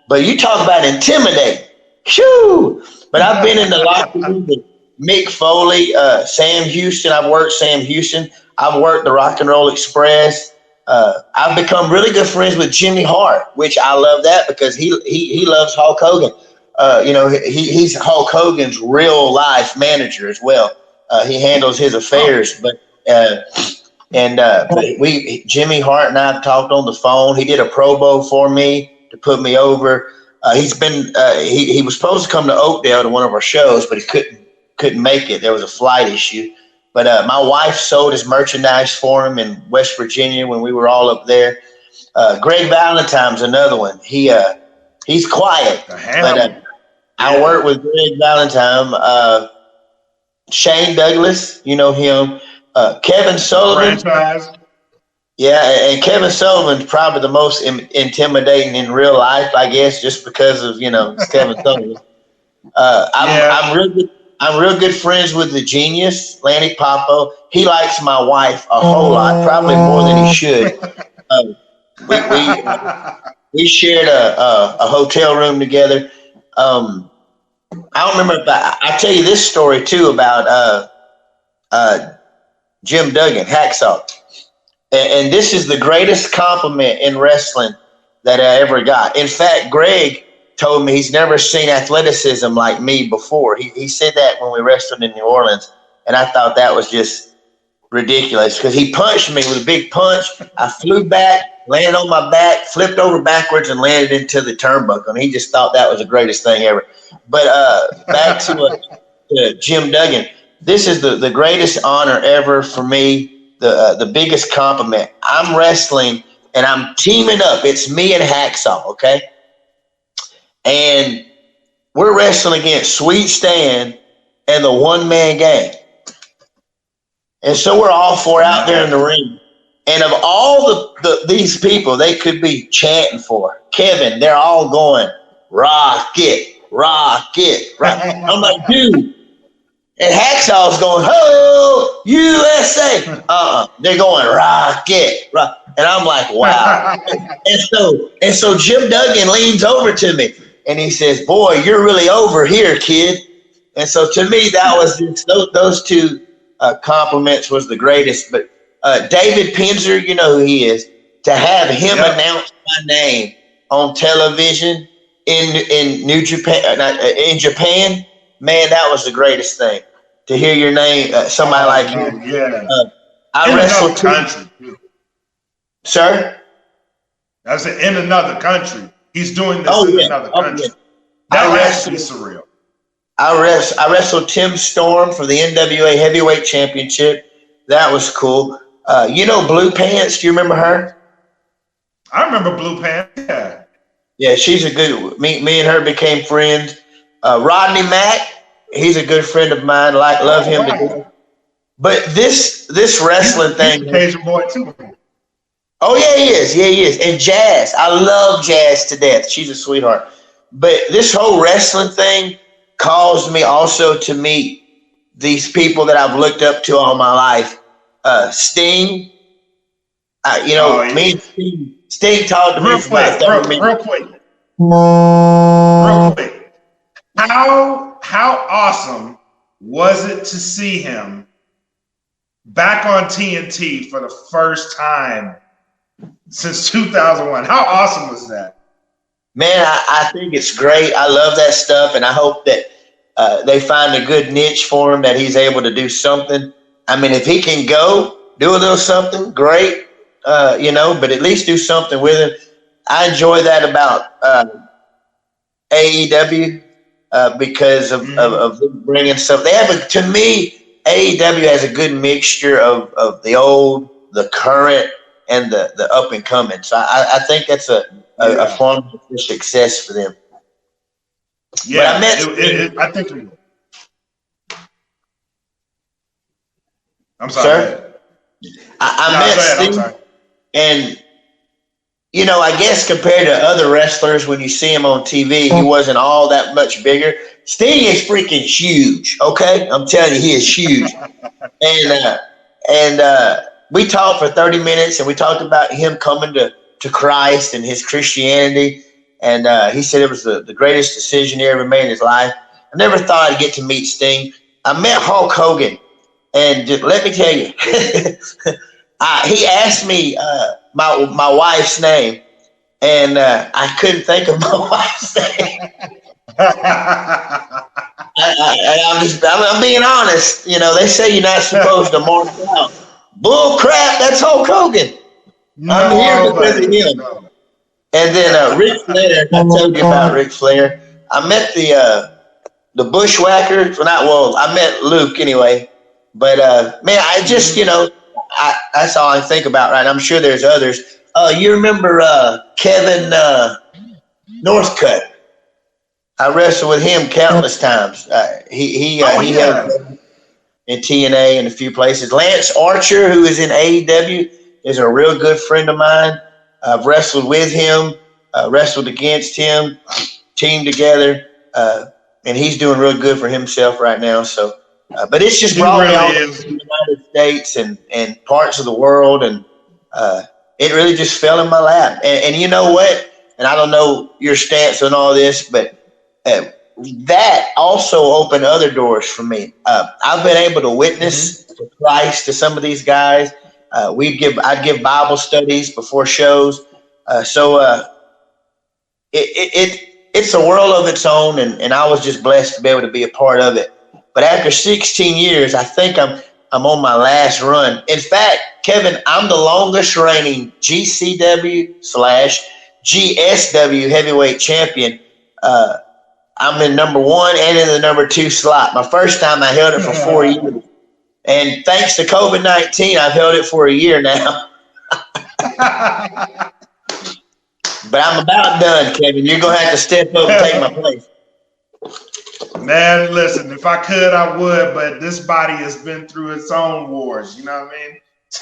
But you talk about intimidating. Shoo! But I've been in the locker room with Mick Foley, Sam Houston. I've worked Sam Houston. I've worked the Rock and Roll Express. I've become really good friends with Jimmy Hart, which I love that because he loves Hulk Hogan. He's Hulk Hogan's real life manager as well. He handles his affairs, but Jimmy Hart and I talked on the phone. He did a Pro Bowl for me to put me over. He was supposed to come to Oakdale to one of our shows, but he couldn't make it. There was a flight issue. But my wife sold his merchandise for him in West Virginia when we were all up there. Greg Valentine's another one. He's quiet, but I work with Greg Valentine. Shane Douglas, you know him. Kevin Sullivan. Franchise. Yeah, and Kevin Sullivan's probably the most intimidating in real life, I guess, just because of it's Kevin Sullivan. I'm real good friends with the genius, Lanny Popo. He likes my wife a whole lot, probably more than he should. We shared a hotel room together. I don't remember, but I tell you this story too about Jim Duggan, Hacksaw. And this is the greatest compliment in wrestling that I ever got. In fact, Greg told me he's never seen athleticism like me before. He said that when we wrestled in New Orleans, and I thought that was just ridiculous because he punched me with a big punch. I flew back, landed on my back, flipped over backwards, and landed into the turnbuckle. And he just thought that was the greatest thing ever. But back to Jim Duggan. This is the greatest honor ever for me, the biggest compliment. I'm wrestling, and I'm teaming up. It's me and Hacksaw, okay? And we're wrestling against Sweet Stan and the one-man gang. And so we're all four out there in the ring. And of all these people they could be chanting for, Kevin, they're all going, Rocket, Rocket, Rocket. I'm like, dude. And Hacksaw's going, ho, USA. They're going, Rocket, Rocket. And I'm like, wow. and so Jim Duggan leans over to me. And he says, boy, you're really over here, kid. And so to me, that was just, those two compliments was the greatest. But David Pinzer, you know who he is. To have him announce my name on television in New Japan, in Japan, man, that was the greatest thing. To hear your name, somebody like you. Yeah. I wrestled country. Sir? That's in another country. He's doing this in another country. Yeah. That has to be surreal. I wrestled Tim Storm for the NWA Heavyweight Championship. That was cool. Blue Pants? Do you remember her? I remember Blue Pants. Yeah. Yeah, she's a good. Me and her became friends. Rodney Mack, he's a good friend of mine. Love him to death. But this wrestling thing. He's a boy too. Oh, yeah, he is. Yeah, he is. And Jazz. I love Jazz to death. She's a sweetheart. But this whole wrestling thing caused me also to meet these people that I've looked up to all my life. Sting. Me and Sting talked to me for about 30 minutes. Real quick. How awesome was it to see him back on TNT for the first time since 2001? How awesome was that? Man, I think it's great. I love that stuff, and I hope that they find a good niche for him, that he's able to do something. I mean, if he can go do a little something, great, but at least do something with him. I enjoy that about AEW because of bringing stuff. They have to me, AEW has a good mixture of the old, the current and the up and coming. So I think that's a formula for success for them. Yeah, but I think it will. I'm sorry. Sir? I met Steve, I'm sorry. and I guess compared to other wrestlers, when you see him on TV, he wasn't all that much bigger. Sting is freaking huge. Okay, I'm telling you, he is huge. and we talked for 30 minutes, and we talked about him coming to Christ and his Christianity. And he said it was the greatest decision he ever made in his life. I never thought I'd get to meet Sting. I met Hulk Hogan, and just let me tell you, he asked me my wife's name, and I couldn't think of my wife's name. I'm being honest. They say you're not supposed to mark out. Bull crap, that's Hulk Hogan. I'm here because of him. No. And then Ric Flair, I told you about Ric Flair. I met the Bushwhackers. I met Luke anyway. But man, I just, that's all I think about, right? I'm sure there's others. You remember Kevin Northcutt? I wrestled with him countless times. He held in TNA and a few places. Lance Archer, who is in AEW, is a real good friend of mine. I've wrestled with him, wrestled against him, teamed together, and he's doing real good for himself right now. So, but it's just brought me all over the United States and parts of the world, and it really just fell in my lap. And you know what? And I don't know your stance on all this, but that also opened other doors for me. I've been able to witness Christ to some of these guys. I'd give Bible studies before shows. So it's a world of its own, and I was just blessed to be able to be a part of it. But after 16 years, I think I'm on my last run. In fact, Kevin, I'm the longest reigning GCW / GSW heavyweight champion. I'm in number 1 and in the number 2 slot. My first time I held it for 4 years. And thanks to COVID-19, I've held it for a year now. But I'm about done, Kevin. You're going to have to step up and take my place. Man, listen, if I could, I would, but this body has been through its own wars. You know what I mean?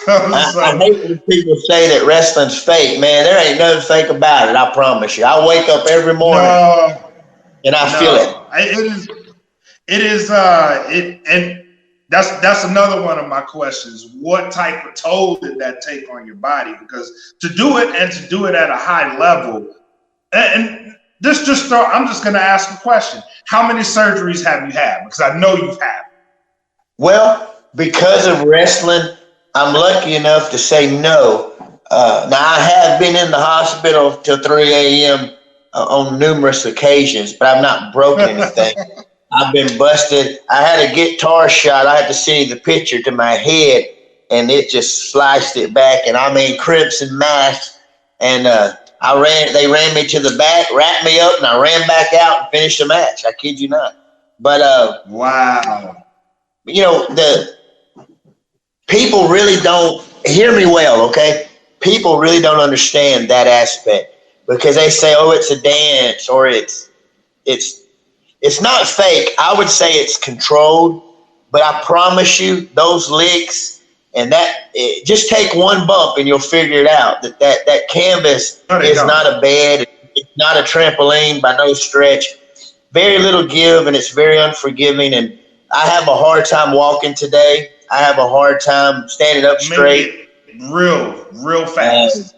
I hate when people say that wrestling's fake, man. There ain't nothing fake about it, I promise you. I wake up every morning and I feel it. And that's another one of my questions. What type of toll did that take on your body? Because to do it at a high level, and I'm just going to ask a question. How many surgeries have you had? Because I know you've had. Well, because of wrestling, I'm lucky enough to say no. Now, I have been in the hospital till 3 a.m. On numerous occasions, but I've not broken anything. I've been busted. I had a guitar shot. I had to send the picture to my head, and it just sliced it back. And I mean, crimson mass. And they ran me to the back, wrapped me up, and I ran back out and finished the match. I kid you not. But wow. The people really don't hear me well. Okay, people really don't understand that aspect because they say, "Oh, it's a dance," or it's not fake. I would say it's controlled, but I promise you, those licks and just take one bump and you'll figure it out. That canvas is not a bed. It's not a trampoline by no stretch. Very little give, and it's very unforgiving. And I have a hard time walking today. I have a hard time standing up straight. Real fast.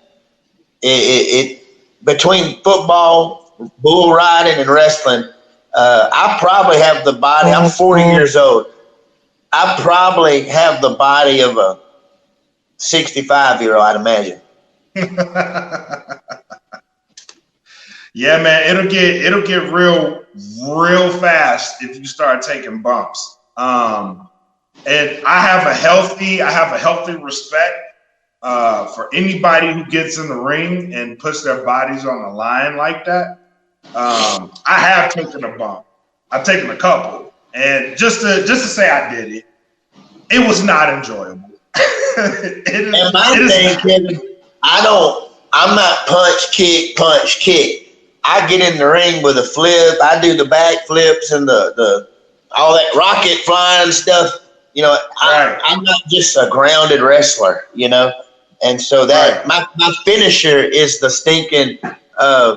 Between football, bull riding, and wrestling, I probably have the body. I'm 40 years old. I probably have the body of a 65-year-old, I'd imagine. Yeah, man, it'll get real fast if you start taking bumps. And I have a healthy respect for anybody who gets in the ring and puts their bodies on the line like that. I have taken a bump. I've taken a couple, and just to say I did it, it was not enjoyable. And my thing, Kevin, I'm not punch, kick. I get in the ring with a flip. I do the back flips and the all that rocket flying stuff. I'm not just a grounded wrestler, And so that my finisher is the stinking, I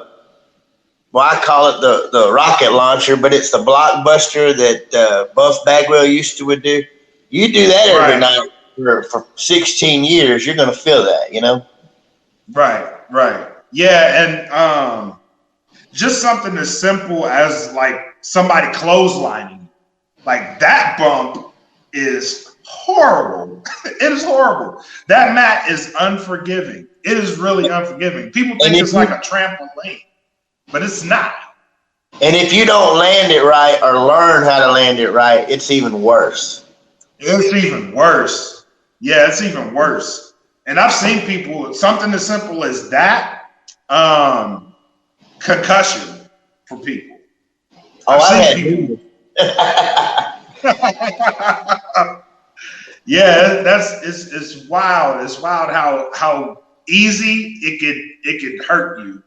call it the rocket launcher, but it's the blockbuster that Buff Bagwell used to would do. You do that every night for 16 years, you're going to feel that, Right. Yeah, and just something as simple as like somebody clotheslining, like that bump is horrible. It is horrible. That mat is unforgiving. It is really unforgiving. People think it's like a trampoline, but it's not. And if you don't land it right or learn how to land it right, it's even worse. It's even worse. Yeah, it's even worse. And I've seen people, something as simple as that, concussion for people. Yeah, it's wild. It's wild how easy it could hurt you.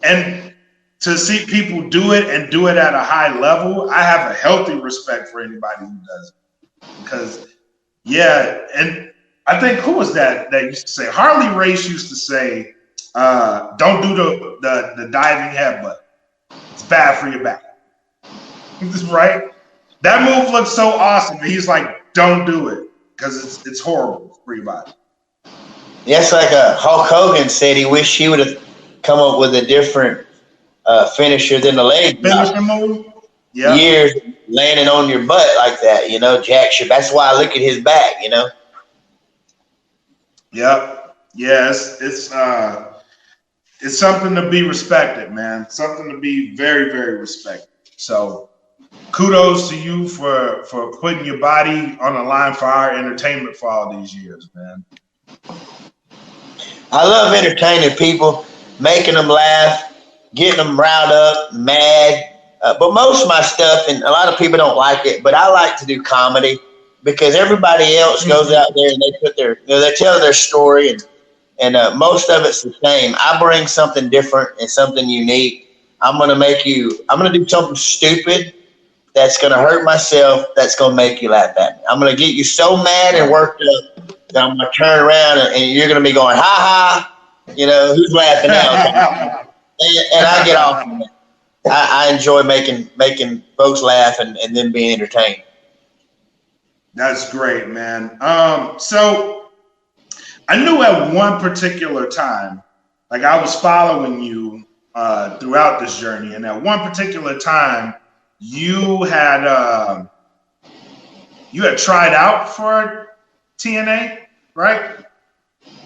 And to see people do it and do it at a high level, I have a healthy respect for anybody who does it. Because and I think who was that used to say? Harley Race used to say, "Don't do the diving headbutt. It's bad for your back." Right? That move looks so awesome. And he's like, "Don't do it because it's horrible for your body." Yes, like Hulk Hogan said, he wished he would have come up with a different finisher than the leg finisher move. Yeah, years landing on your butt like that, Jack. That's why I look at his back, Yep. Yes, it's something to be respected, man. Something to be very, very respected. So, kudos to you for putting your body on the line for our entertainment for all these years, man. I love entertaining people, making them laugh, getting them riled up, mad. But most of my stuff, and a lot of people don't like it, but I like to do comedy because everybody else goes out there and they put they tell their story, and most of it's the same. I bring something different and something unique. I'm gonna do something stupid that's gonna hurt myself. That's gonna make you laugh at me. I'm gonna get you so mad and worked up that I'm gonna turn around and you're gonna be going, ha ha, who's laughing now? and I get off on that. I enjoy making folks laugh and then being entertained. That's great, man. So I knew at one particular time, like I was following you throughout this journey, and at one particular time, you had tried out for TNA, right?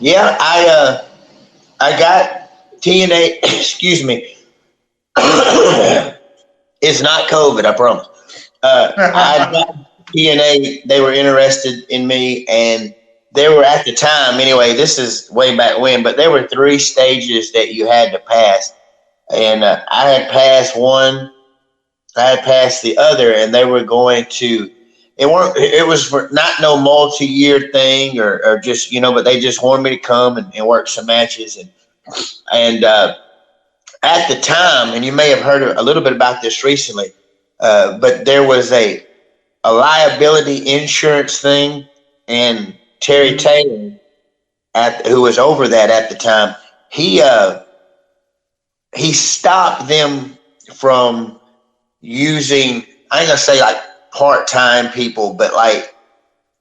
Yeah, I got TNA. Excuse me. It's not COVID, I promise. I got TNA. They were interested in me, and they were at the time. Anyway, this is way back when, but there were 3 stages that you had to pass, and I had passed one. I had passed the other, and they were going to. It was for not no multi-year thing or just but they just wanted me to come and work some matches and at the time, and you may have heard a little bit about this recently, but there was a liability insurance thing, and Terry Taylor, who was over that at the time, he stopped them from using. I ain't gonna say like part-time people, but like,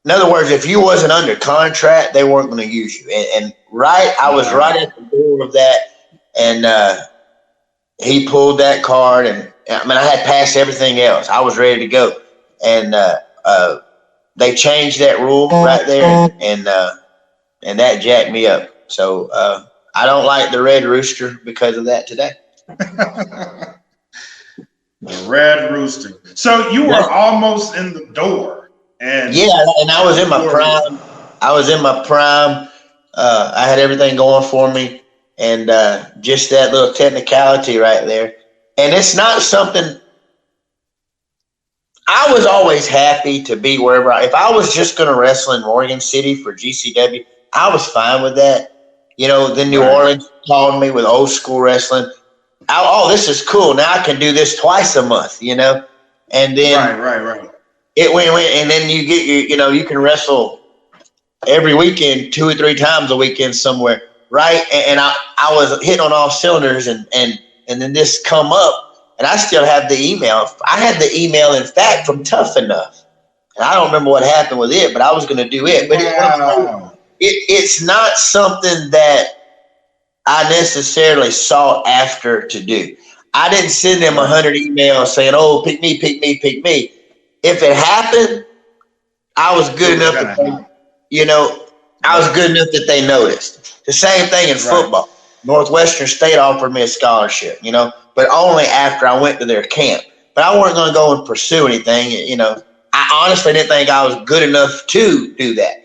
in other words, if you wasn't under contract, they weren't going to use you. And I was right at the door of that, and he pulled that card, and I had passed everything else. I was ready to go, and they changed that rule right there, and that jacked me up. So I don't like the Red Rooster because of that today. The Red Rooster. So you were almost in the door, and I was in my prime. I had everything going for me, and just that little technicality right there. And it's not something I was always happy to be wherever. If I was just going to wrestle in Morgan City for GCW, I was fine with that. Then New Orleans called me with old school wrestling. Oh, this is cool. Now I can do this twice a month, And then Right. it went, and then you get you can wrestle every weekend, 2 or 3 times a weekend somewhere, right? And I was hitting on all cylinders, and then this come up. And I still have the email. I had the email, in fact, from Tough Enough. And I don't remember what happened with it, but I was going to do it. But it's not something that I necessarily sought after to do. I didn't send them 100 emails saying, oh, pick me, pick me, pick me. If it happened, I was good enough I was good enough that they noticed. The same thing in football. Northwestern State offered me a scholarship, but only after I went to their camp. But I wasn't going to go and pursue anything, I honestly didn't think I was good enough to do that,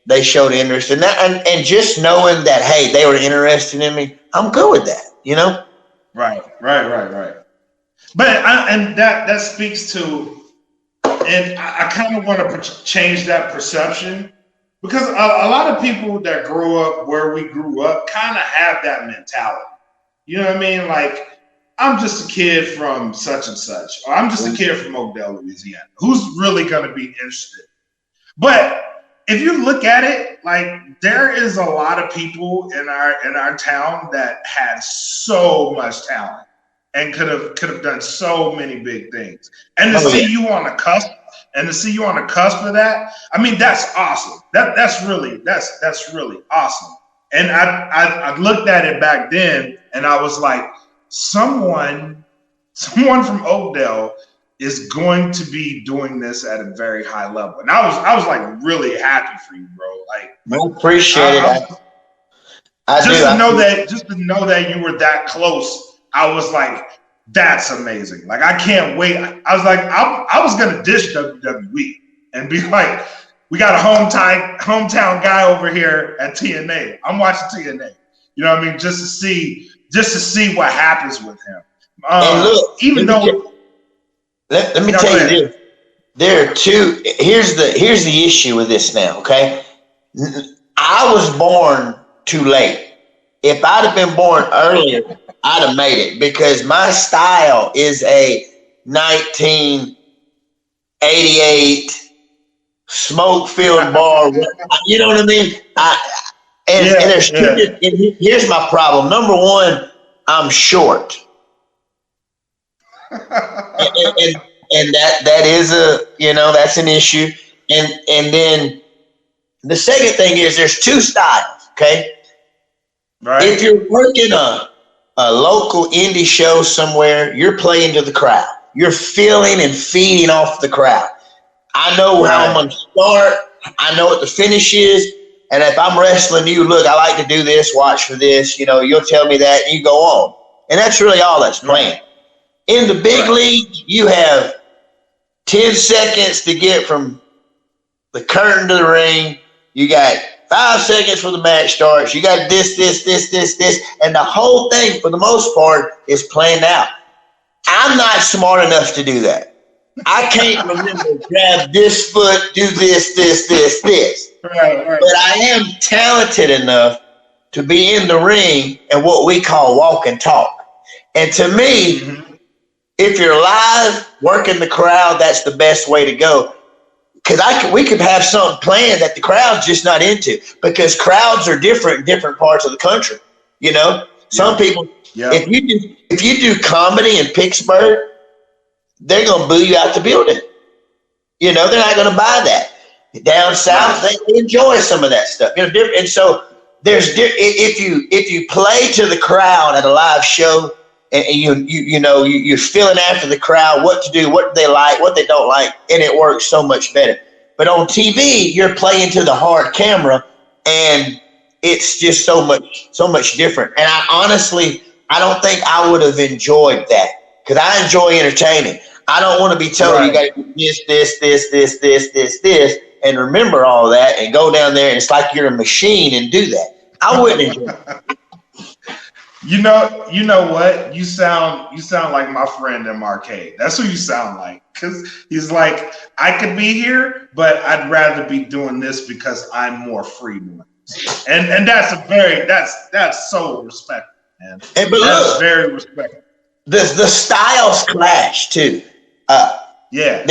They showed interest in that, and just knowing that, hey, they were interested in me, I'm good with that, Right. But and that speaks to, and I kind of want to change that perception. Because a lot of people that grow up where we grew up kind of have that mentality. You know what I mean? Like, I'm just a kid from such and such, or I'm just a kid from Oakdale, Louisiana. Who's really going to be interested? But if you look at it, like, there is a lot of people in our town that had so much talent and could have done so many big things. And to see you on the cusp. And to see you on the cusp of that, I mean, that's awesome. That's really awesome. And I looked at it back then, and I was like, someone from Oakdale is going to be doing this at a very high level. And I was like really happy for you, bro. Like, I appreciate it. Just to know that you were that close, I was like, that's amazing. Like, I can't wait. I was like, I was going to dish WWE and be like, we got a hometown guy over here at TNA. I'm watching TNA. You know what I mean? Just to see what happens with him. And look, let me tell you this. There are two. Here's the issue with this now, okay? I was born too late. If I'd have been born earlier, I'd have made it, because my style is a 1988 smoke-filled bar. You know what I mean? And here's my problem. Number one, I'm short. and that is that's an issue. And then the second thing is there's two styles, okay? Right. If you're working a local indie show somewhere, you're playing to the crowd. You're feeling and feeding off the crowd. I know how I'm going to start. I know what the finish is. And if I'm wrestling you, look, I like to do this, watch for this. You'll tell me that, and you go on. And that's really all that's planned. In the big league, you have 10 seconds to get from the curtain to the ring. You got 5 seconds for the match starts. You got this. And the whole thing, for the most part, is planned out. I'm not smart enough to do that. I can't remember, grab this foot, do this. Right. But I am talented enough to be in the ring and what we call walk and talk. And to me, if you're live, working the crowd, that's the best way to go. Because we could have something planned that the crowd's just not into, because crowds are different in different parts of the country. Some people, if you do comedy in Pittsburgh, they're going to boo you out the building. They're not going to buy that. Down south, they enjoy some of that stuff. And so if you play to the crowd at a live show, and you're feeling after the crowd what to do, what they like, what they don't like, and it works so much better. But on TV, you're playing to the hard camera, and it's just so much different. And I don't think I would have enjoyed that, because I enjoy entertaining. I don't want to be told you got to do this, and remember all that, and go down there and it's like you're a machine and do that. I wouldn't enjoy it. You know what? You sound like my friend MRK. That's who you sound like. Because he's like, I could be here, but I'd rather be doing this because I'm more free. And that's so respectful, man. And but That's look, very respectful. the styles clash too. Yeah.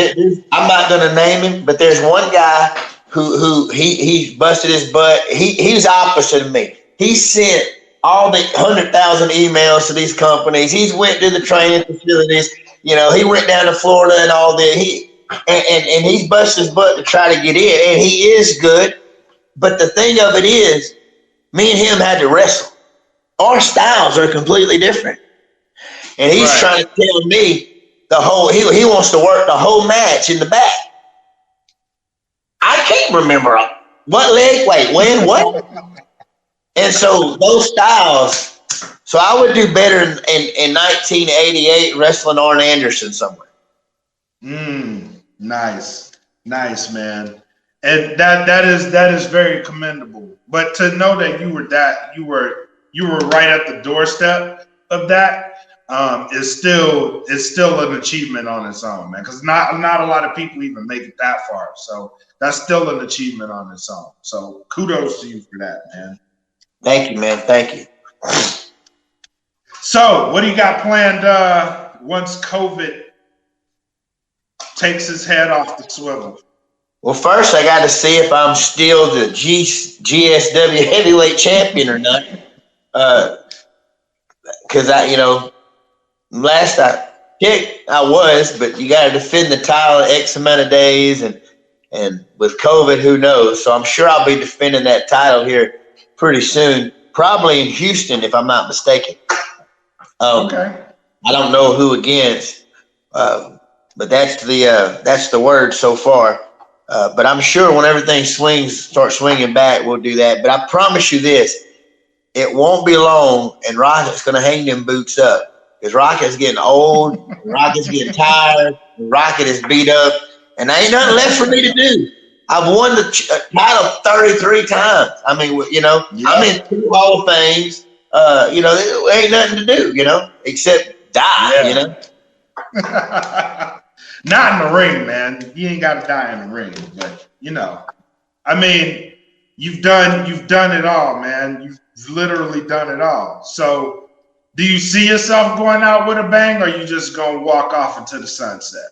I'm not gonna name him, but there's one guy who he busted his butt. He's opposite of me. He sent all the 100,000 emails to these companies. He's went to the training facilities. You know, he went down to Florida and all that. And he's busted his butt to try to get in, and he is good. But the thing of it is, me and him had to wrestle. Our styles are completely different, and he's Right. trying to tell me he wants to work the whole match in the back. I can't remember what leg, wait, when, what? And so those styles, so I would do better in 1988 wrestling Arn Anderson somewhere. Nice, man. And that is very commendable. But to know that you were right at the doorstep of that is still an achievement on its own, man. Because not a lot of people even make it that far. So that's still an achievement on its own. So kudos to you for that, man. Thank you, man. Thank you. So what do you got planned once COVID takes his head off the swivel? Well, first I got to see if I'm still the GSW heavyweight champion or not. Because last I checked, I was, but you got to defend the title X amount of days, and with COVID, who knows? So I'm sure I'll be defending that title here pretty soon, probably in Houston, if I'm not mistaken. Okay. I don't know who against, but that's the word so far. But I'm sure when everything starts swinging back, we'll do that. But I promise you this, it won't be long, and Rocket's going to hang them boots up. Because Rocket's getting old, Rocket's getting tired, Rocket is beat up, and there ain't nothing left for me to do. I've won the title 33 times. I mean, Yeah. I'm in 2 Hall of Fames. There ain't nothing to do, except die, Yeah. Not in the ring, man. You ain't got to die in the ring, but I mean, you've done it all, man. You've literally done it all. So, do you see yourself going out with a bang, or are you just gonna walk off into the sunset?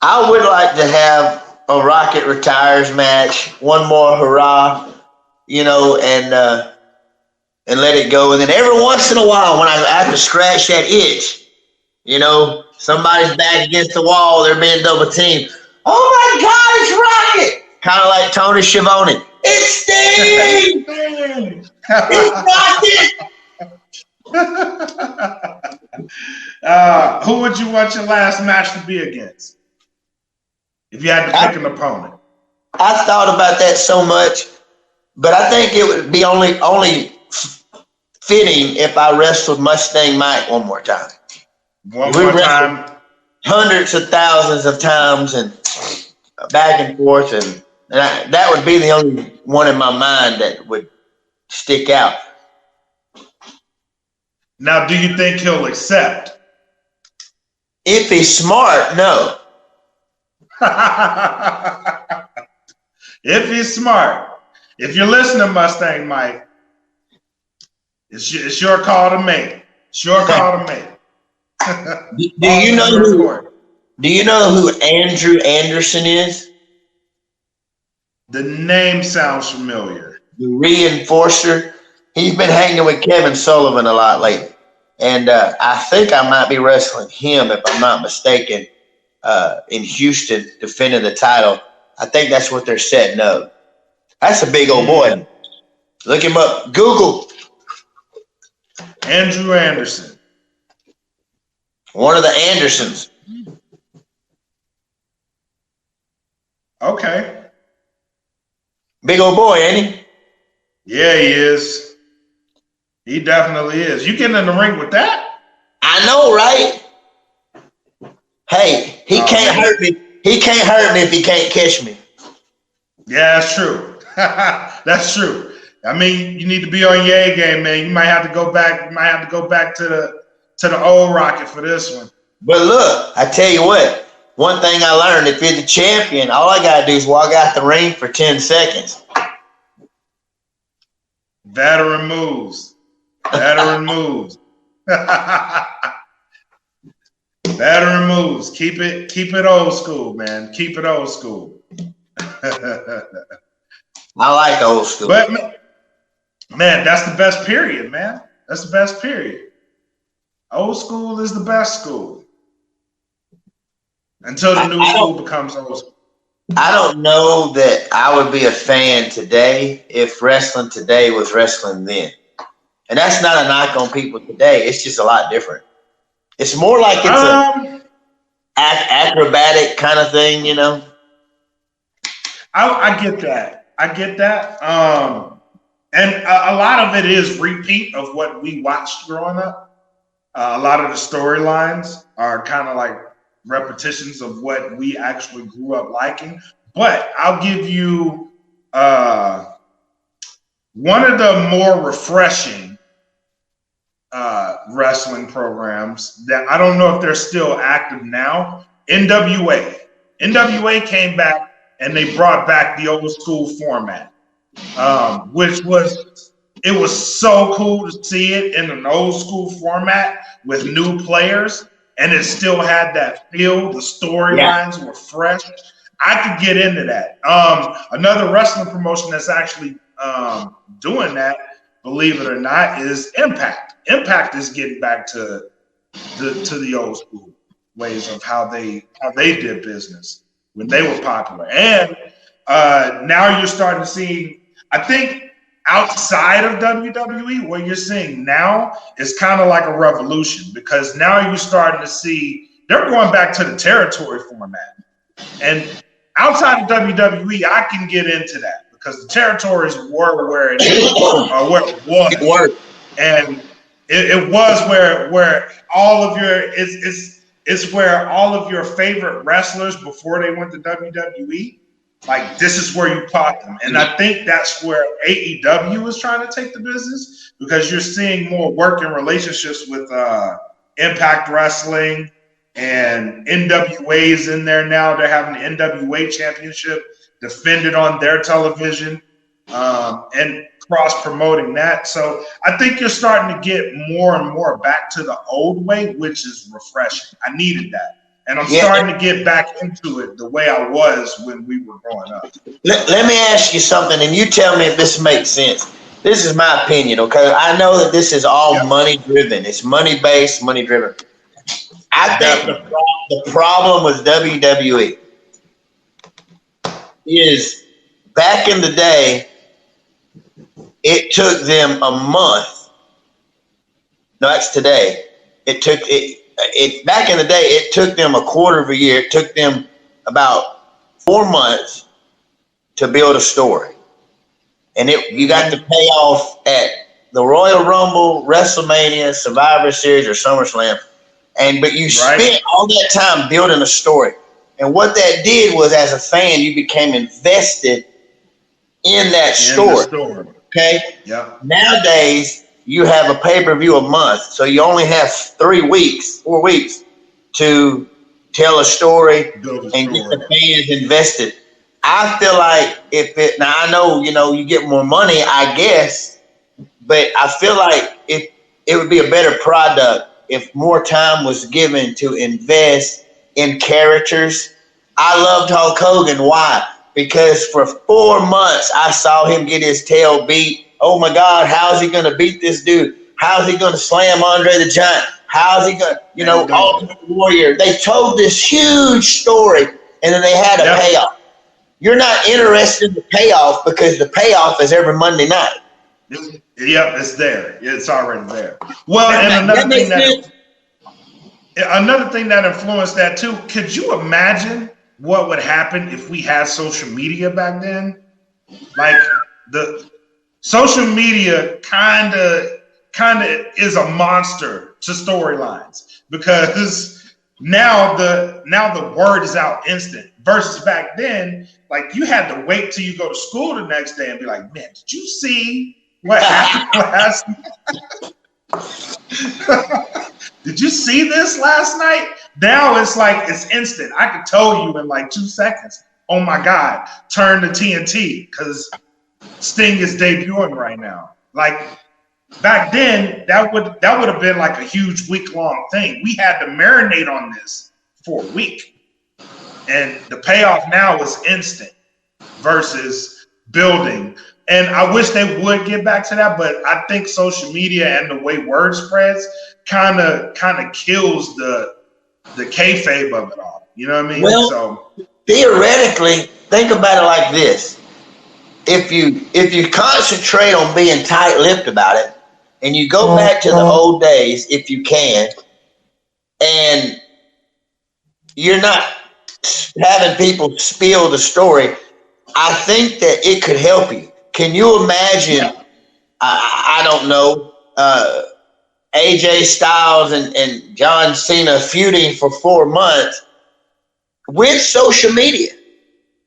I would like to have a Rocket retires match, one more hurrah, and let it go. And then every once in a while, when I have to scratch that itch, somebody's back against the wall, they're being double teamed. Oh my God, it's Rocket! Kind of like Tony Schiavone. It's Steve! It's Rocket! Who would you want your last match to be against? If you had to pick an opponent. I thought about that so much, but I think it would be only fitting if I wrestled Mustang Mike one more time. One more time. Hundreds of thousands of times and back and forth, and that would be the only one in my mind that would stick out. Now, do you think he'll accept? If he's smart, no. If he's smart. If you're listening, Mustang Mike, it's your call to make. It's your call to make. Do you know who Andrew Anderson is? The name sounds familiar. The reinforcer. He's been hanging with Kevin Sullivan a lot lately. And I think I might be wrestling him, if I'm not mistaken, in Houston, defending the title. I think that's what they're setting up. That's a big old boy. Look him up. Google. Andrew Anderson. One of the Andersons. Okay. Big old boy, ain't he? Yeah, he is. He definitely is. You getting in the ring with that? I know, right? Hey, he can't hurt me. He can't hurt me if he can't catch me. Yeah, that's true. That's true. I mean, you need to be on your A game, man. You might have to go back. You might have to go back to the old Rocket for this one. But look, I tell you what. One thing I learned: if you're the champion, all I gotta do is walk out the ring for 10 seconds. Veteran moves. Veteran moves. Veteran moves. Keep it old school, man. Keep it old school. I like old school. But man, that's the best period, man. That's the best period. Old school is the best school. Until the new school becomes old school. I don't know that I would be a fan today if wrestling today was wrestling then. And that's not a knock on people today. It's just a lot different. It's more like it's a acrobatic kind of thing, you know? I get that. And a lot of it is repeat of what we watched growing up. A lot of the storylines are kind of like repetitions of what we actually grew up liking. But I'll give you one of the more refreshing wrestling programs that I don't know if they're still active now. NWA. NWA came back and they brought back the old school format, which was so cool to see it in an old school format with new players, and it still had that feel. The storylines were fresh. I could get into that. Another wrestling promotion that's actually doing that, believe it or not, is Impact. Impact is getting back to the old school ways of how they did business when they were popular. And now you're starting to see, I think outside of WWE, what you're seeing now is kind of like a revolution, because now you're starting to see they're going back to the territory format. And outside of WWE, I can get into that because the territories were where it is, or where it was. It worked. And it was where all of your it's where all of your favorite wrestlers before they went to WWE, like this is where you caught them. And I think that's where AEW is trying to take the business, because you're seeing more working relationships with Impact Wrestling, and NWA's in there now. They're having the NWA championship defended on their television, and cross-promoting that. So I think you're starting to get more and more back to the old way, which is refreshing. I needed that. And I'm starting to get back into it the way I was when we were growing up. Let me ask you something, and you tell me if this makes sense. This is my opinion, okay? I know that this is all money-driven. It's money-based, money-driven. I think the problem with WWE is back in the day, it took them a month. No, that's today. It back in the day, it took them a quarter of a year. It took them about 4 months to build a story. And you got the payoff at the Royal Rumble, WrestleMania, Survivor Series, or SummerSlam. But you spent all that time building a story. And what that did was, as a fan, you became invested in that story. Okay? Yep. Nowadays, you have a pay-per-view a month, so you only have 4 weeks to tell a story and get the fans invested. I feel like now I know, you get more money, I guess, but I feel like it would be a better product if more time was given to invest in characters. I loved Hulk Hogan. Why? Because for 4 months, I saw him get his tail beat. Oh, my God, how's he going to beat this dude? How's he going to slam Andre the Giant? How's he going to, Ultimate Warrior? They told this huge story, and then they had a payoff. You're not interested in the payoff because the payoff is every Monday night. Yep, it's there. It's already there. Well, and another thing that influenced that, too, could you imagine what would happen if we had social media back then? Like, the social media kind of is a monster to storylines, because now the word is out instant. Versus back then, like you had to wait till you go to school the next day and be like, man, did you see what happened last night? Did you see this last night? Now it's like it's instant. I could tell you in like 2 seconds. Oh my God, turn to TNT because Sting is debuting right now. Like back then, that would have been like a huge week-long thing. We had to marinate on this for a week. And the payoff now is instant versus building. And I wish they would get back to that, but I think social media and the way word spreads kind of kills the kayfabe of it all. You know what I mean? Well, so theoretically, think about it like this. If you concentrate on being tight-lipped about it, and you go back to the old days, if you can, and you're not having people spill the story, I think that it could help you. Can you imagine, I don't know, AJ Styles and John Cena feuding for 4 months with social media?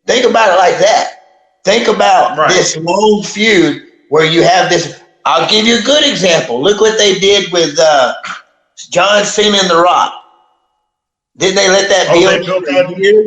Think about it like that. Think about this long feud where you have this. I'll give you a good example. Look what they did with John Cena and The Rock. Didn't they let that build?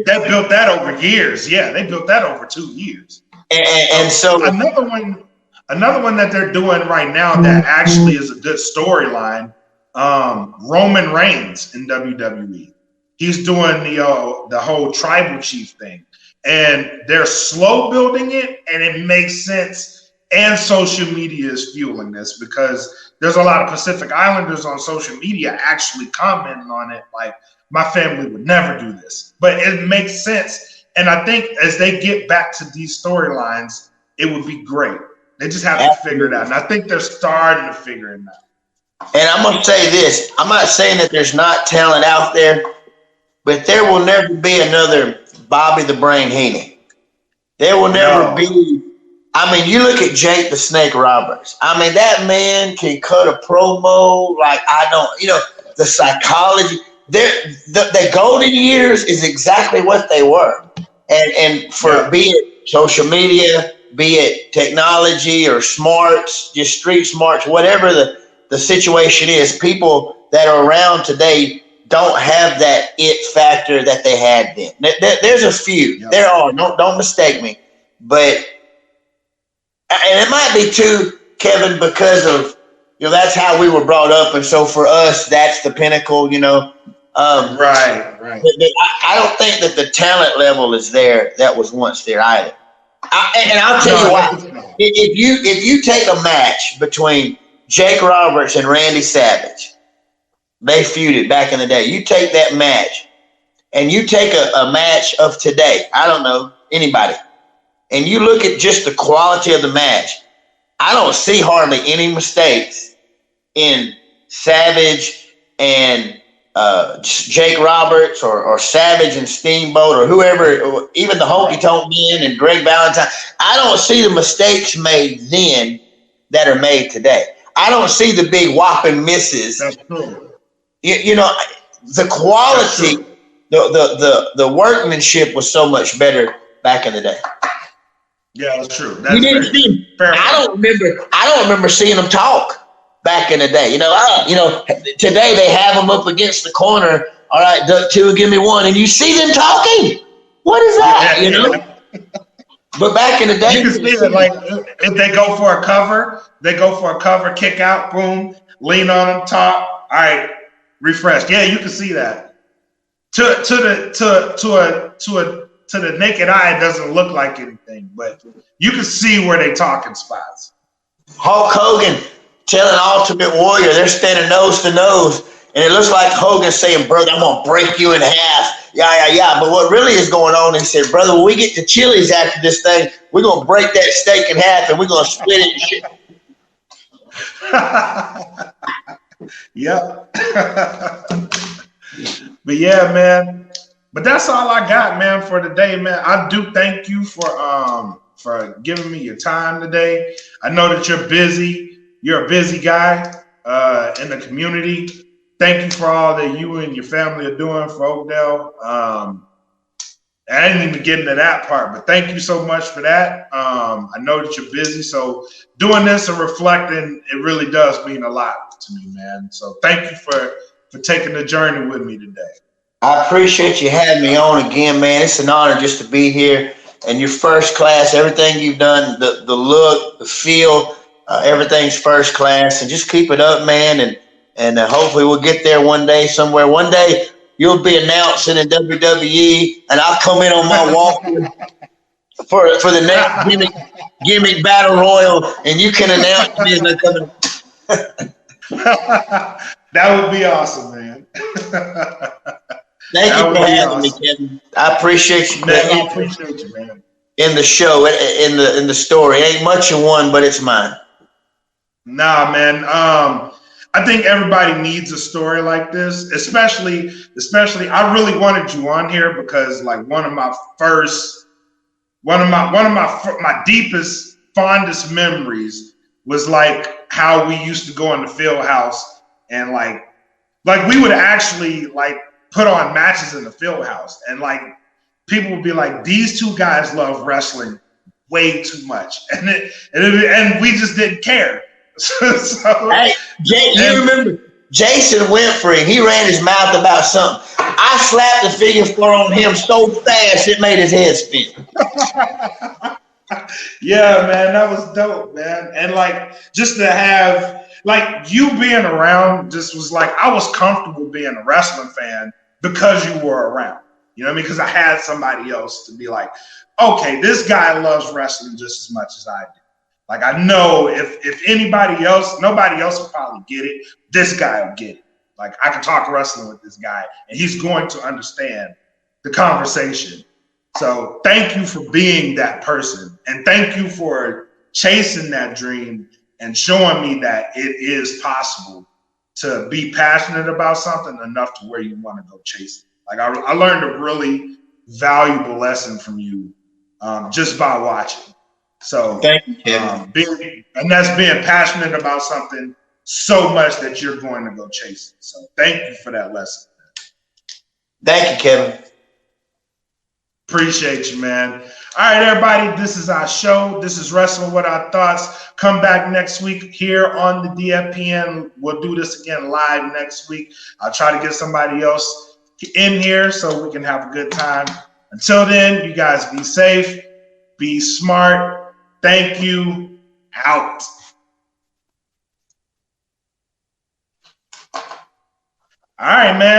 They built that over years. Yeah, they built that over 2 years. And so another one that they're doing right now that actually is a good storyline. Roman Reigns in WWE. He's doing the whole tribal chief thing, and they're slow building it, and it makes sense. And social media is fueling this because there's a lot of Pacific Islanders on social media actually commenting on it like, my family would never do this. But it makes sense. And I think as they get back to these storylines, it would be great. They just have to figure it out. And I think they're starting to figure it out. And I'm going to say this. I'm not saying that there's not talent out there, but there will never be another Bobby the Brain Heenan. There will never be. I mean, you look at Jake the Snake Roberts. I mean, that man can cut a promo like the psychology. The golden years is exactly what they were. And for be it social media, be it technology or smarts, just street smarts, whatever the situation is, people that are around today don't have that it factor that they had then. There's a few. Yep. There are. Don't mistake me. But and it might be too, Kevin, because of that's how we were brought up, and so for us, that's the pinnacle. Right. I don't think that the talent level is there that was once there either. And I'll tell you why. If you take a match between Jake Roberts and Randy Savage, they feuded back in the day. You take that match, and you take a match of today. I don't know anybody. And you look at just the quality of the match, I don't see hardly any mistakes in Savage and Jake Roberts or Savage and Steamboat or whoever, or even the Honky Tonk Men and Greg Valentine. I don't see the mistakes made then that are made today. I don't see the big whopping misses. That's true. The quality, the workmanship was so much better back in the day. Yeah, that's true. You didn't see. I don't remember seeing them talk back in the day. Today they have them up against the corner. All right, duck two, give me one, and you see them talking. What is that? But back in the day, you can see that. Like if they go for a cover, kick out, boom, lean on them, top. All right, refresh. Yeah, you can see that. To the naked eye, it doesn't look like anything, but you can see where they talking spots. Hulk Hogan telling Ultimate Warrior, they're standing nose to nose, and it looks like Hogan saying, brother, I'm going to break you in half. Yeah. But what really is going on, he said, brother, when we get to Chili's after this thing, we're going to break that steak in half, and we're going to split it and shit. Yep. But yeah, man. But that's all I got, man, for today, man. I do thank you for giving me your time today. I know that you're busy. You're a busy guy in the community. thank you for all that you and your family are doing for Oakdale. I didn't even get into that part, but thank you so much for that. I know that you're busy, so doing this and reflecting, it really does mean a lot to me, man. So thank you for taking the journey with me today. I appreciate you having me on again, man. It's an honor just to be here. And you're first class. Everything you've done, the look, the feel, everything's first class. And just keep it up, man. And hopefully we'll get there one day somewhere. One day you'll be announcing in WWE, and I'll come in on my walk for the next gimmick battle royal, and you can announce me as I come in. That would be awesome, man. Thank you for having me, Kevin. I appreciate you. Man, I appreciate you, man. In the show, in the story, it ain't much of one, but it's mine. Nah, man. I think everybody needs a story like this, especially. I really wanted you on here because, like, one of my deepest, fondest memories was like how we used to go in the field house and like we would actually like put on matches in the field house, and like people would be like, these two guys love wrestling way too much, and we just didn't care. Hey, you remember Jason Winfrey? He ran his mouth about something. I slapped the figure four on him so fast it made his head spin. Yeah, man, that was dope, man. And like just to have like you being around just was like I was comfortable being a wrestling fan because you were around. You know what I mean? Because I had somebody else to be like, okay, this guy loves wrestling just as much as I do. Like I know if anybody else, nobody else will probably get it. This guy will get it. Like I can talk wrestling with this guy, and he's going to understand the conversation. So thank you for being that person, and thank you for chasing that dream and showing me that it is possible to be passionate about something enough to where you want to go chase it. Like I learned a really valuable lesson from you just by watching. So thank you, Kevin. That's being passionate about something so much that you're going to go chase it. So thank you for that lesson. Thank you, Kevin. Appreciate you, man. All right, everybody, this is our show. This is Wrestling with Our Thoughts. Come back next week here on the DFPN. We'll do this again live next week. I'll try to get somebody else in here so we can have a good time. Until then, you guys be safe, be smart. Thank you. Out. All right, man.